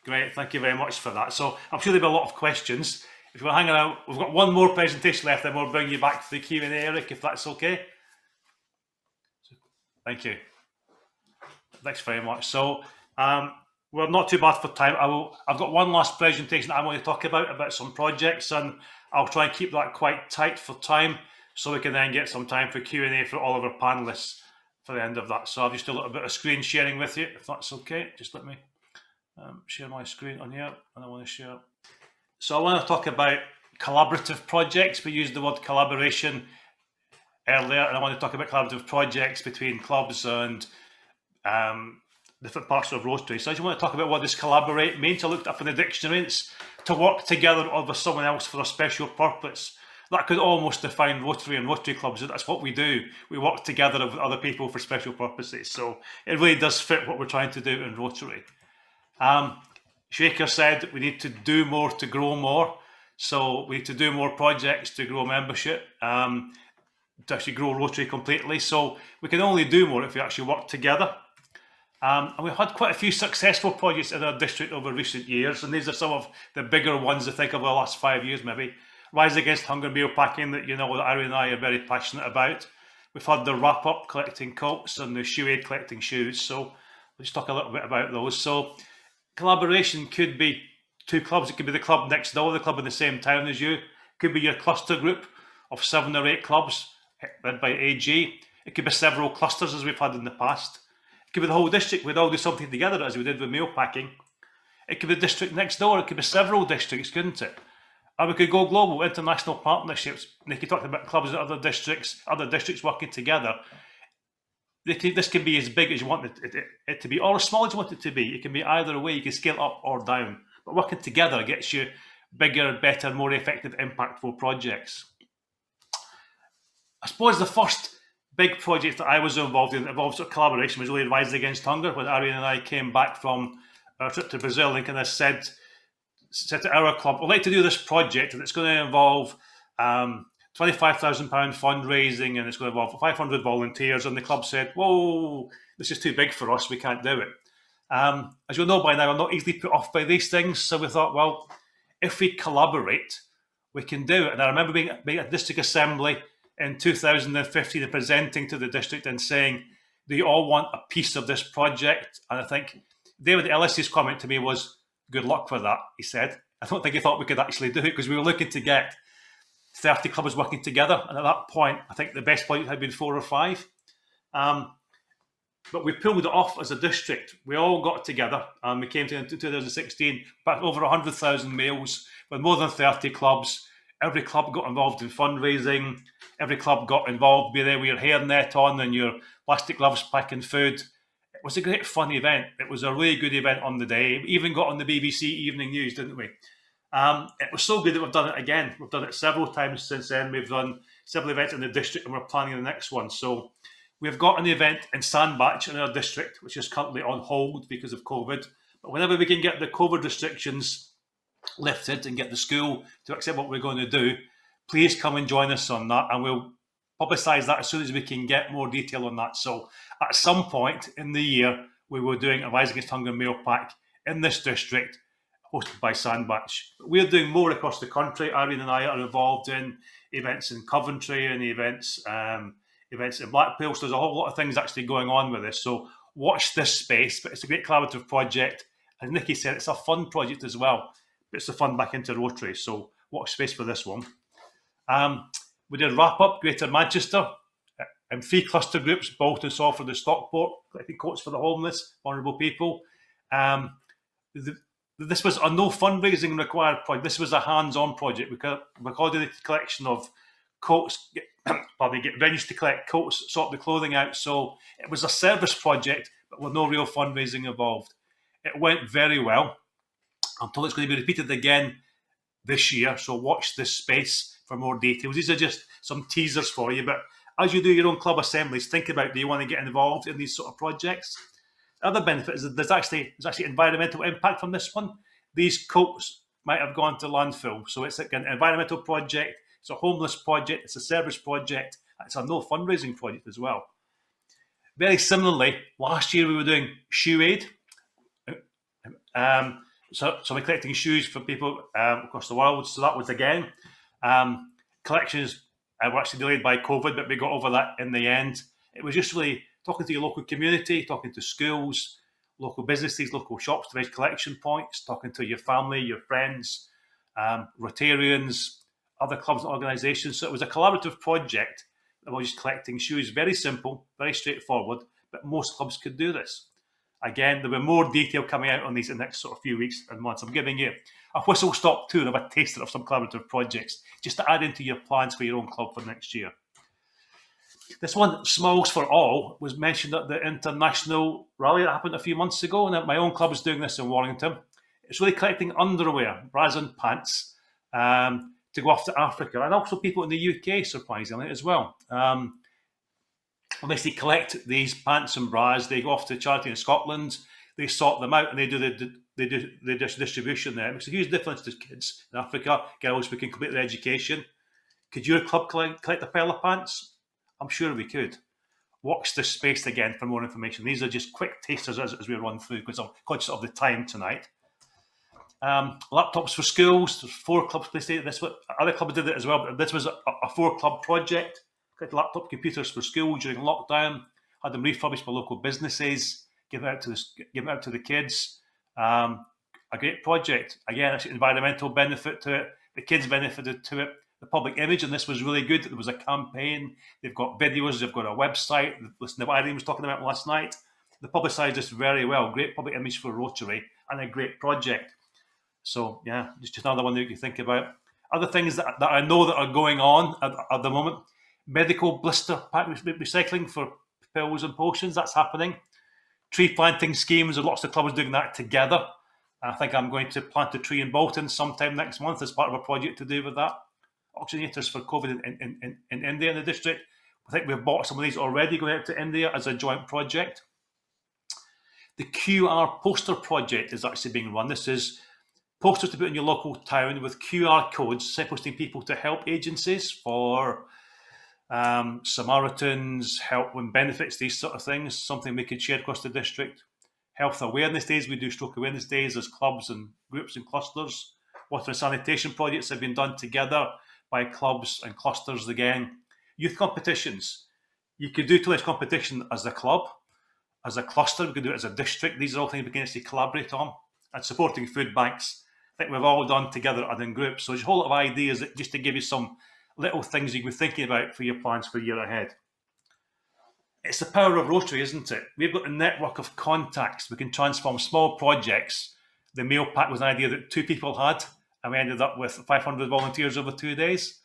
great. Thank you very much for that. So I'm sure there'll be a lot of questions. If you're hanging out, we've got one more presentation left, then we'll bring you back to the Q&A, Eric, if that's okay. Thank you. Thanks very much. So we're not too bad for time. I've got one last presentation I want to talk about some projects, and I'll try and keep that quite tight for time so we can then get some time for Q&A for all of our panelists for the end of that. So I'll just do a little bit of screen sharing with you, if that's okay. Just let me share my screen on here, and I want to share. So I want to talk about collaborative projects. We used the word collaboration earlier, and I want to talk about collaborative projects between clubs and different parts of Rotary. So I just want to talk about what does collaborate means. I looked up in the dictionary. It's to work together or with someone else for a special purpose. That could almost define Rotary and Rotary clubs. That's what we do. We work together with other people for special purposes. So it really does fit what we're trying to do in Rotary. Shaker said that we need to do more to grow more. So we need to do more projects to grow membership, to actually grow Rotary completely. So we can only do more if we actually work together. And we've had quite a few successful projects in our district over recent years. And these are some of the bigger ones I think of the last 5 years maybe. Rise Against Hunger meal packing that that Ari and I are very passionate about. We've had the wrap up collecting coats and the shoe aid collecting shoes. So we'll just talk a little bit about those. So collaboration could be two clubs. It could be the club next door, the club in the same town as you. It could be your cluster group of 7 or 8 clubs led by AG. It could be several clusters as we've had in the past. It could be the whole district. We'd all do something together as we did with meal packing. It could be the district next door. It could be several districts, couldn't it? And we could go global, international partnerships. Nicki talked about clubs in other districts working together. This can be as big as you want it to be, or as small as you want it to be. It can be either way. You can scale up or down. But working together gets you bigger, better, more effective, impactful projects. I suppose the first big project that I was involved in involved sort of collaboration was really Rise Against Hunger, when Ari and I came back from our trip to Brazil and kind of said to our club, we'd like to do this project and it's going to involve £25,000 fundraising and it's going to involve 500 volunteers. And the club said, whoa, this is too big for us, we can't do it. As you'll know by now, I'm not easily put off by these things. So we thought, well, if we collaborate, we can do it. And I remember being at district assembly in 2015 and presenting to the district and saying, do you all want a piece of this project? And I think David Ellis's comment to me was, good luck with that, he said. I don't think he thought we could actually do it because we were looking to get 30 clubs working together. And at that point, I think the best project had been 4 or 5. But we pulled it off as a district. We all got together and we came to in 2016, back over 100,000 meals with more than 30 clubs. Every club got involved in fundraising. Every club got involved, be there with your hairnet on and your plastic gloves packing food. It was a great fun event. It was a really good event on the day. We even got on the BBC Evening News, didn't we? It was so good that we've done it again. We've done it several times since then. We've done several events in the district and we're planning the next one. So we've got an event in Sandbach in our district, which is currently on hold because of COVID. But whenever we can get the COVID restrictions lifted and get the school to accept what we're going to do, please come and join us on that. And we'll publicise that as soon as we can get more detail on that. So at some point in the year, we were doing a Rise Against Hunger meal pack in this district, hosted by Sandbach. We're doing more across the country. Irene and I are involved in events in Coventry and events in Blackpool. So there's a whole lot of things actually going on with this. So watch this space, but it's a great collaborative project. As Nicki said, it's a fun project as well, but it's the fun back into Rotary. So watch space for this one. We did wrap up Greater Manchester and 3 cluster groups, Bolton, Salford and Stockport, collecting coats for the homeless, vulnerable people. This was a no fundraising required project. This was a hands-on project. We recorded the collection of coats, get venues to collect coats, sort the clothing out. So it was a service project, but with no real fundraising involved. It went very well. I'm told it's going to be repeated again this year. So watch this space for more details. These are just some teasers for you. But as you do your own club assemblies, think about, do you want to get involved in these sort of projects? The other benefit is that there's actually environmental impact from this one. These coats might have gone to landfill. So it's like an environmental project. It's a homeless project. It's a service project. It's a no fundraising project as well. Very similarly, last year we were doing shoe aid. So we're collecting shoes for people across the world. So that was again. Collections were actually delayed by COVID, but we got over that in the end. It was just really talking to your local community, talking to schools, local businesses, local shops to raise collection points, talking to your family, your friends, Rotarians, other clubs and organisations. So it was a collaborative project that was just collecting shoes. Very simple, very straightforward, but most clubs could do this. Again, there were more detail coming out on these in the next sort of few weeks and months. I'm giving you a whistle-stop tour of a taster of some collaborative projects, just to add into your plans for your own club for next year. This one, Smiles for All, was mentioned at the international rally that happened a few months ago, and my own club is doing this in Warrington. It's really collecting underwear, bras and pants, to go off to Africa, and also people in the UK, surprisingly, as well. Unless they collect these pants and bras, they go off to charity in Scotland, they sort them out, and they do the distribution there. It makes a huge difference to kids in Africa, girls who can complete their education. Could your club collect a pair of pants? I'm sure we could. Watch this space again for more information. These are just quick tasters as we run through, because I'm conscious of the time tonight. Laptops for schools. There's 4 clubs placed. Other clubs did it as well, but this was a 4-club project. Got laptop computers for school during lockdown. Had them refurbished by local businesses. Give it out to the kids. A great project. Again, it's environmental benefit to it. The kids benefited to it. The public image, and this was really good. There was a campaign. They've got videos. They've got a website. Listen to what Irene was talking about last night. They publicised this very well. Great public image for Rotary and a great project. So yeah, just another one that you can think about. Other things that I know that are going on at the moment. Medical blister pack recycling for pills and potions. That's happening. Tree planting schemes. There's lots of clubs doing that together. I think I'm going to plant a tree in Bolton sometime next month as part of a project to do with that. Oxygenators for COVID in India in the district. I think we've bought some of these already going out to India as a joint project. The QR poster project is actually being run. This is posters to put in your local town with QR codes signposting people to help agencies for Samaritans, help when benefits, these sort of things, something we could share across the district. Health awareness days, we do stroke awareness days as clubs and groups and clusters. Water and sanitation projects have been done together by clubs and clusters again. Youth competitions. You could do toilet competition as a club, as a cluster, we could do it as a district. These are all things we can actually collaborate on. And supporting food banks, I think we've all done together and in groups. So there's a whole lot of ideas that just to give you some little things you can be thinking about for your plans for the year ahead. It's the power of Rotary, isn't it? We've got a network of contacts. We can transform small projects. The meal pack was an idea that 2 people had, and we ended up with 500 volunteers over 2 days.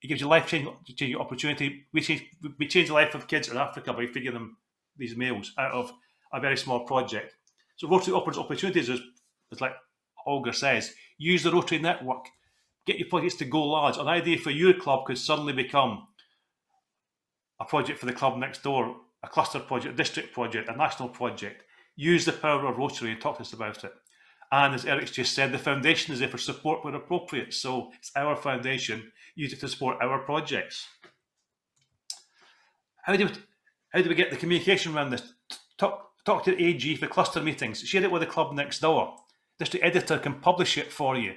It gives you life-changing opportunity. We change the life of kids in Africa by feeding them these meals out of a very small project. So Rotary offers opportunities, as like Olga says. Use the Rotary network. Get your projects to go large. An idea for your club could suddenly become a project for the club next door, a cluster project, a district project, a national project. Use the power of Rotary and talk to us about it. And as Eric's just said, the foundation is there for support where appropriate. So it's our foundation. Use it to support our projects. How do we get the communication around this? Talk to the AG for cluster meetings. Share it with the club next door. District editor can publish it for you.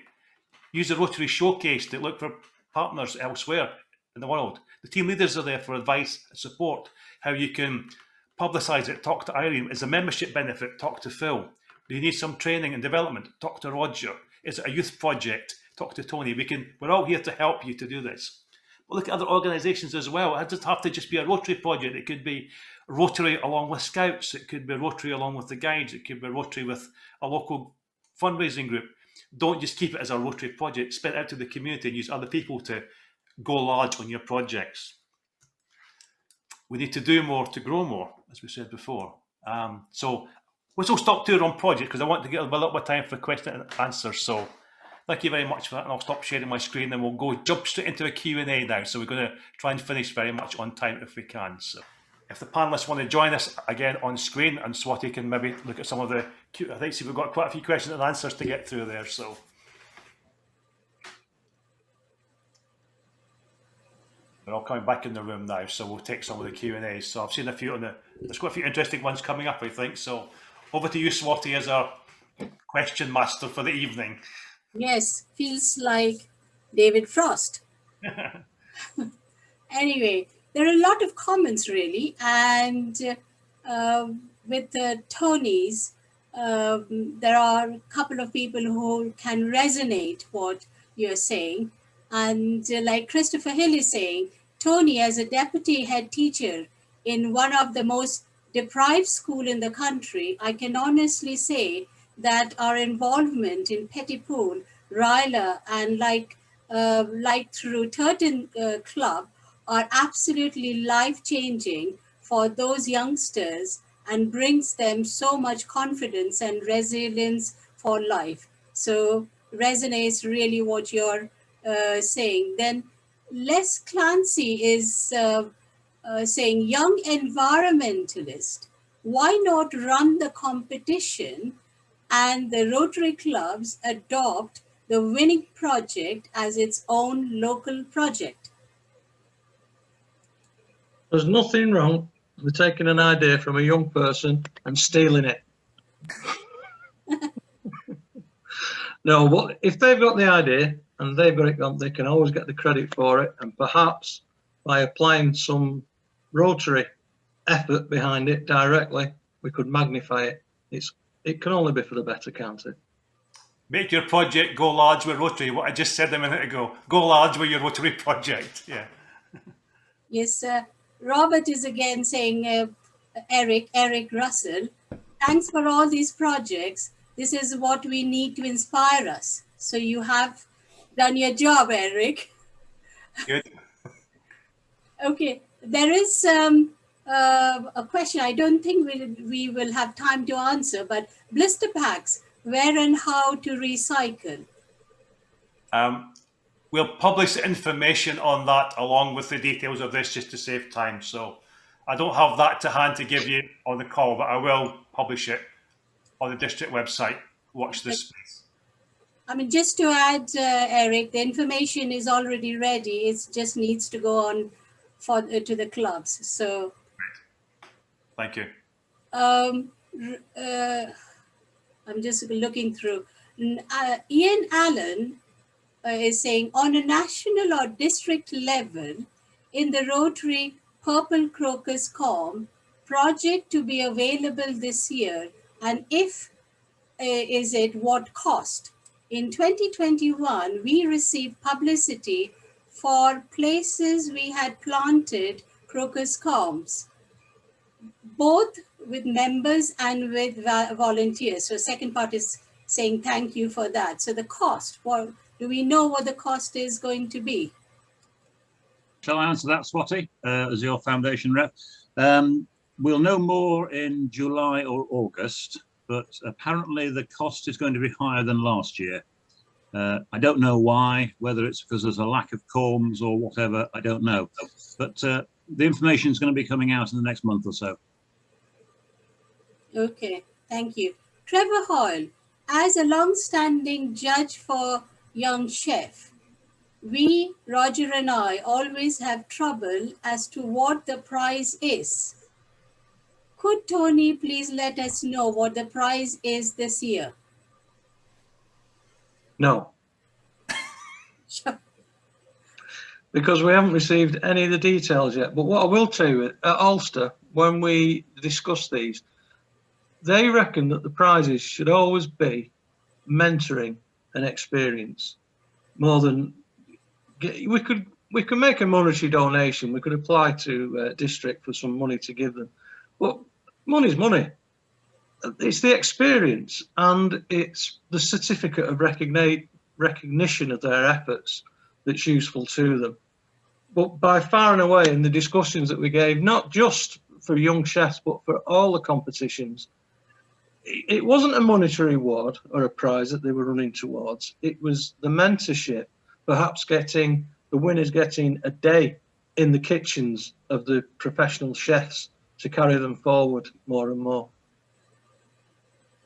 Use the Rotary showcase to look for partners elsewhere in the world. The team leaders are there for advice and support. How you can publicise it. Talk to Irene. Is a membership benefit? Talk to Phil. Do you need some training and development? Talk to Roger. Is it a youth project? Talk to Tony. We're all here to help you to do this. But look at other organisations as well. It doesn't have to just be a Rotary project. It could be Rotary along with Scouts. It could be Rotary along with the Guides. It could be Rotary with a local fundraising group. Don't just keep it as a Rotary project. Spread it out to the community and use other people to go large on your projects. We need to do more to grow more, as we said before. So we'll stop tour on project because I want to get a little bit of time for question and answers. So thank you very much for that, and I'll stop sharing my screen and we'll jump straight into a Q&A now. So we're going to try and finish very much on time if we can. So if the panelists want to join us again on screen, and Swati can maybe look at some of the, I think we've got quite a few questions and answers to get through there. So they're all coming back in the room now, so we'll take some of the Q&As. So I've seen a few there's quite a few interesting ones coming up, I think. So over to you, Swati, as our question master for the evening. Yes, feels like David Frost. Anyway, there are a lot of comments really, and with the Tonys, there are a couple of people who can resonate what you're saying. And like Christopher Hill is saying, Tony, as a deputy head teacher in one of the most deprived schools in the country, I can honestly say that our involvement in Pettipool, Ryla, and like through Turton Club are absolutely life-changing for those youngsters and brings them so much confidence and resilience for life. So resonates really what you're saying. Then Les Clancy is saying, young environmentalist, why not run the competition and the Rotary clubs adopt the winning project as its own local project? There's nothing wrong with taking an idea from a young person and stealing it. No, but if they've got the idea and they've got it, they can always get the credit for it. And perhaps by applying some Rotary effort behind it directly, we could magnify it. It can only be for the better, can't it? Make your project go large with Rotary. What I just said a minute ago. Go large with your Rotary project. Yeah. Yes, Robert is again saying, Eric Russell, thanks for all these projects. This is what we need to inspire us. So you have done your job, Eric. Good. Okay, there is a question I don't think we will have time to answer, but blister packs, where and how to recycle? We'll publish information on that along with the details of this just to save time. So I don't have that to hand to give you on the call, but I will publish it on the district website. Watch this space. I mean, just to add, Eric, the information is already ready. It just needs to go on to the clubs. So, thank you. I'm just looking through. Ian Allen is saying, on a national or district level, in the Rotary Purple Crocus Com project to be available this year, and if is it what cost? In 2021, we received publicity for places we had planted crocus combs, both with members and with volunteers. So second part is saying thank you for that. So the cost, well, do we know what the cost is going to be? Shall I answer that, Swati, as your foundation rep? We'll know more in July or August, but apparently the cost is going to be higher than last year. I don't know why, whether it's because there's a lack of combs or whatever, I don't know. But the information is going to be coming out in the next month or so. Okay, thank you. Trevor Hoyle, as a long-standing judge for Young Chef, we, Roger and I, always have trouble as to what the prize is. Could Tony please let us know what the prize is this year? No. Sure. Because we haven't received any of the details yet. But what I will tell you, at Ulster, when we discuss these, they reckon that the prizes should always be mentoring and experience more than we could make a monetary donation. We could apply to district for some money to give them, but money's money. It's the experience and it's the certificate of recognition of their efforts that's useful to them. But by far and away, in the discussions that we gave, not just for Young Chefs but for all the competitions, it wasn't a monetary award or a prize that they were running towards. It was the mentorship, perhaps getting the winners getting a day in the kitchens of the professional chefs to carry them forward more and more.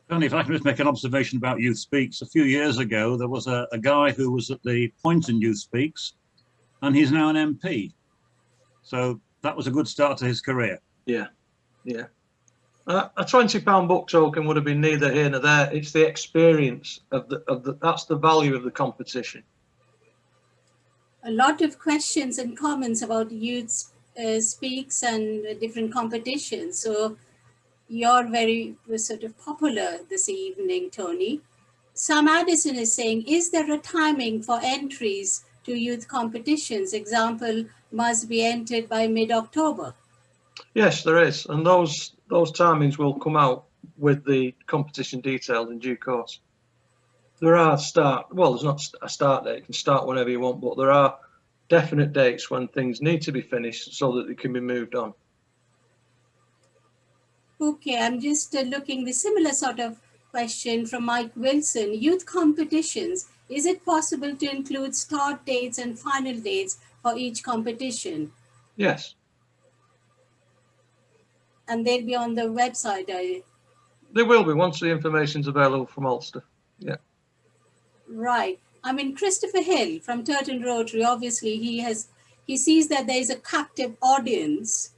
Only if I can just make an observation about Youth Speaks. A few years ago, there was a guy who was at the Poynton Youth Speaks, and he's now an MP. So that was a good start to his career. Yeah, yeah. A £20 book token would have been neither here nor there. It's the experience of the that's the value of the competition. A lot of questions and comments about Youth Speaks and different competitions. So you're very sort of popular this evening, Tony. Sam Addison is saying, is there a timing for entries to youth competitions? Example, must be entered by mid-October. Yes, there is. And those timings will come out with the competition details in due course. There are there's not a start date. You can start whenever you want, but there are definite dates when things need to be finished so that they can be moved on. Okay, I'm just looking the similar sort of question from Mike Wilson. Youth competitions, is it possible to include start dates and final dates for each competition? Yes, And they'll be on the website. they will be once the information's available from Ulster. Yeah. Right. I mean, Christopher Hill from Turton Rotary, obviously he sees that there is a captive audience.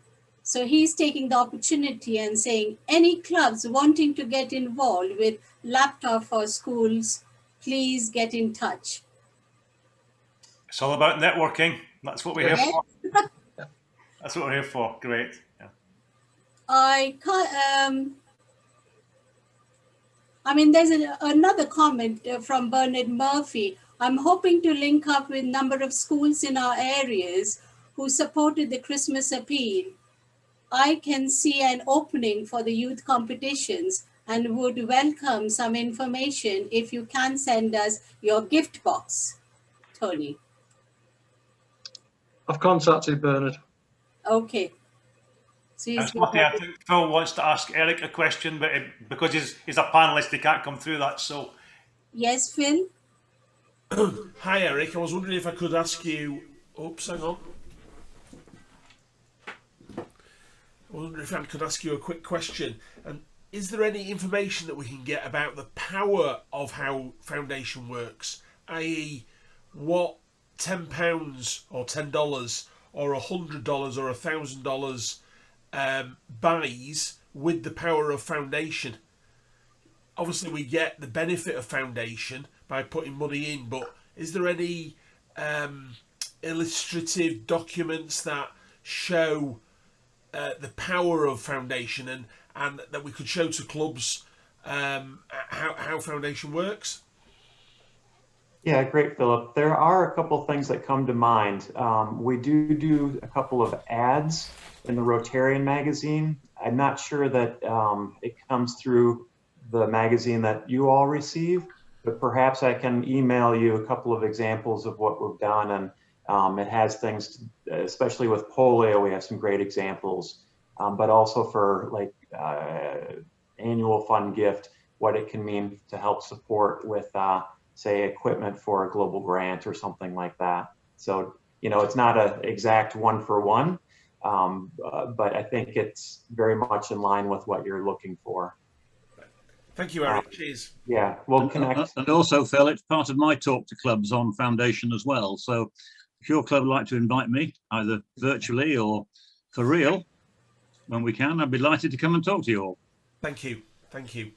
So he's taking the opportunity and saying, any clubs wanting to get involved with laptop for schools, please get in touch. It's all about networking. That's what we're Yes. here for. That's what we're here for. Great. Yeah. I mean, there's another comment from Bernard Murphy. I'm hoping to link up with a number of schools in our areas who supported the Christmas appeal. I can see an opening for the youth competitions and would welcome some information if you can send us your gift box, Tony. I've contacted Bernard. Okay. So I think Phil wants to ask Eric a question, but because he's a panelist, he can't come through that. So, yes, Phil. Hi, Eric. I was wondering if I could ask you. Oops, hang on. I was wondering if I could ask you a quick question. And is there any information that we can get about the power of how foundation works? I.e., what £10 or $10 or $100 or $1,000 buys with the power of foundation? Obviously, we get the benefit of foundation by putting money in, but is there any illustrative documents that show the power of foundation and that we could show to clubs how foundation works? Yeah, great, Philip. There are a couple things that come to mind. We do a couple of ads in the Rotarian magazine. I'm not sure that it comes through the magazine that you all receive, but perhaps I can email you a couple of examples of what we've done. And it has things, especially with polio, we have some great examples, but also for like annual fund gift, what it can mean to help support with, say, equipment for a global grant or something like that. So, you know, it's not an exact one-for-one, but I think it's very much in line with what you're looking for. Thank you, Eric. Cheers. Yeah, we'll connect. And also, Phil, it's part of my talk to clubs on foundation as well. So if your club would like to invite me, either virtually or for real, when we can, I'd be delighted to come and talk to you all. Thank you. Thank you.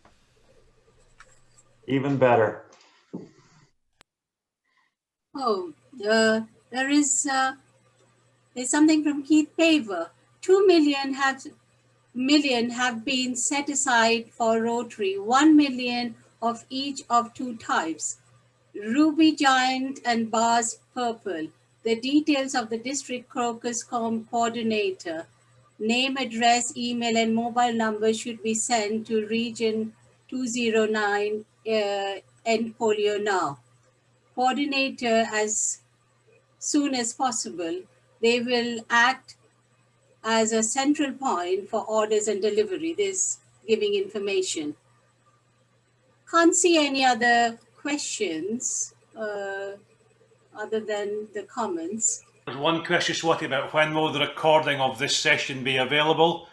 Even better. Oh, there's something from Keith Paver. 2 million have been set aside for Rotary, 1 million of each of two types, Ruby Giant and Bars Purple. The details of the district crocus coordinator, name, address, email, and mobile number should be sent to region 209 End Polio Now. Coordinator as soon as possible. They will act as a central point for orders and delivery. This giving information. Can't see any other questions other than the comments. there's one question, Swati, about when will the recording of this session be available?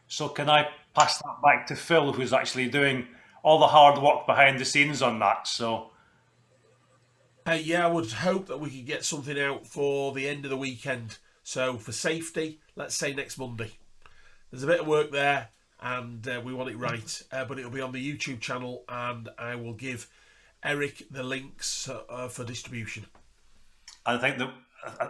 So can I pass that back to Phil, who's actually doing all the hard work behind the scenes on that? So. Yeah, I would hope that we could get something out for the end of the weekend. So for safety, let's say next Monday. There's a bit of work there and we want it right, but it'll be on the YouTube channel and I will give Eric the links for distribution. I think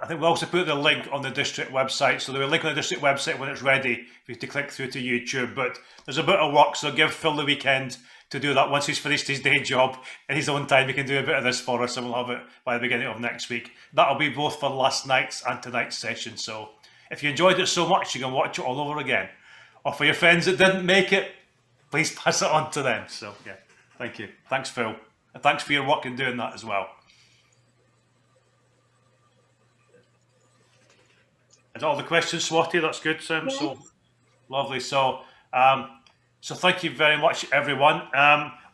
we'll also put the link on the district website. So there'll be a link on the district website when it's ready for you to click through to YouTube. But there's a bit of work, so give Phil the weekend to do that. Once he's finished his day job in his own time, he can do a bit of this for us, and we'll have it by the beginning of next week. That'll be both for last night's and tonight's session. So if you enjoyed it so much, you can watch it all over again. Or for your friends that didn't make it, please pass it on to them. So yeah, thank you. Thanks, Phil. And thanks for your work in doing that as well. all the questions, Swati? That's good. So lovely. So thank you very much, everyone.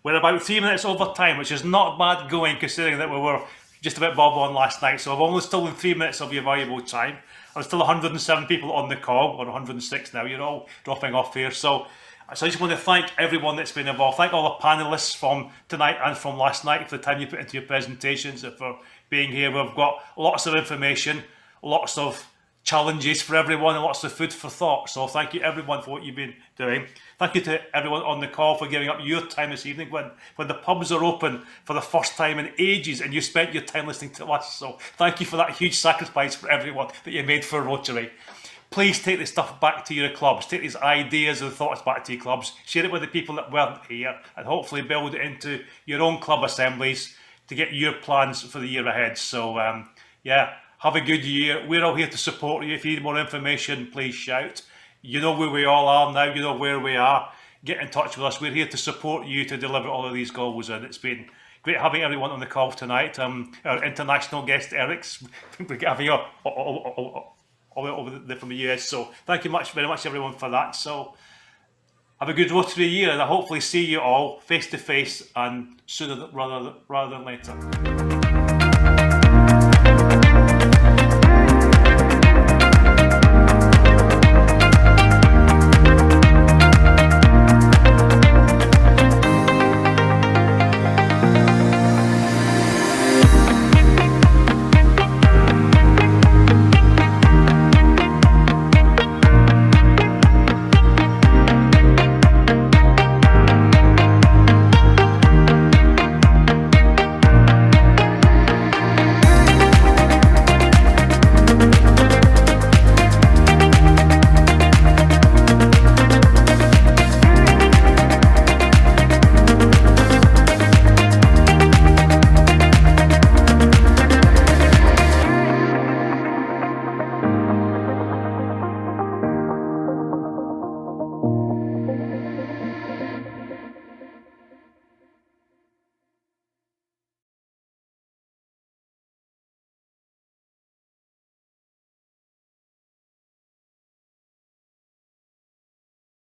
We're about 3 minutes over time, which is not bad going considering that we were just about bob on last night. So I've only stolen 3 minutes of your valuable time. There's still 107 people on the call, or 106 now. You're all dropping off here. So I just want to thank everyone that's been involved. Thank all the panelists from tonight and from last night for the time you put into your presentations and for being here. We've got lots of information, lots of challenges for everyone and lots of food for thought. So thank you everyone for what you've been doing. Thank you to everyone on the call for giving up your time this evening when the pubs are open for the first time in ages and you spent your time listening to us. So thank you for that huge sacrifice for everyone that you made for Rotary. Please take this stuff back to your clubs. Take these ideas and thoughts back to your clubs. Share it with the people that weren't here and hopefully build it into your own club assemblies to get your plans for the year ahead. So have a good year. We're all here to support you. If you need more information, please shout. You know where we all are now. You know where we are. Get in touch with us. We're here to support you to deliver all of these goals. And it's been great having everyone on the call tonight. Our international guest, Eric's, having you all over there from the US. So thank you very much, everyone, for that. So have a good Rotary year, and I hopefully see you all face to face and sooner rather than later.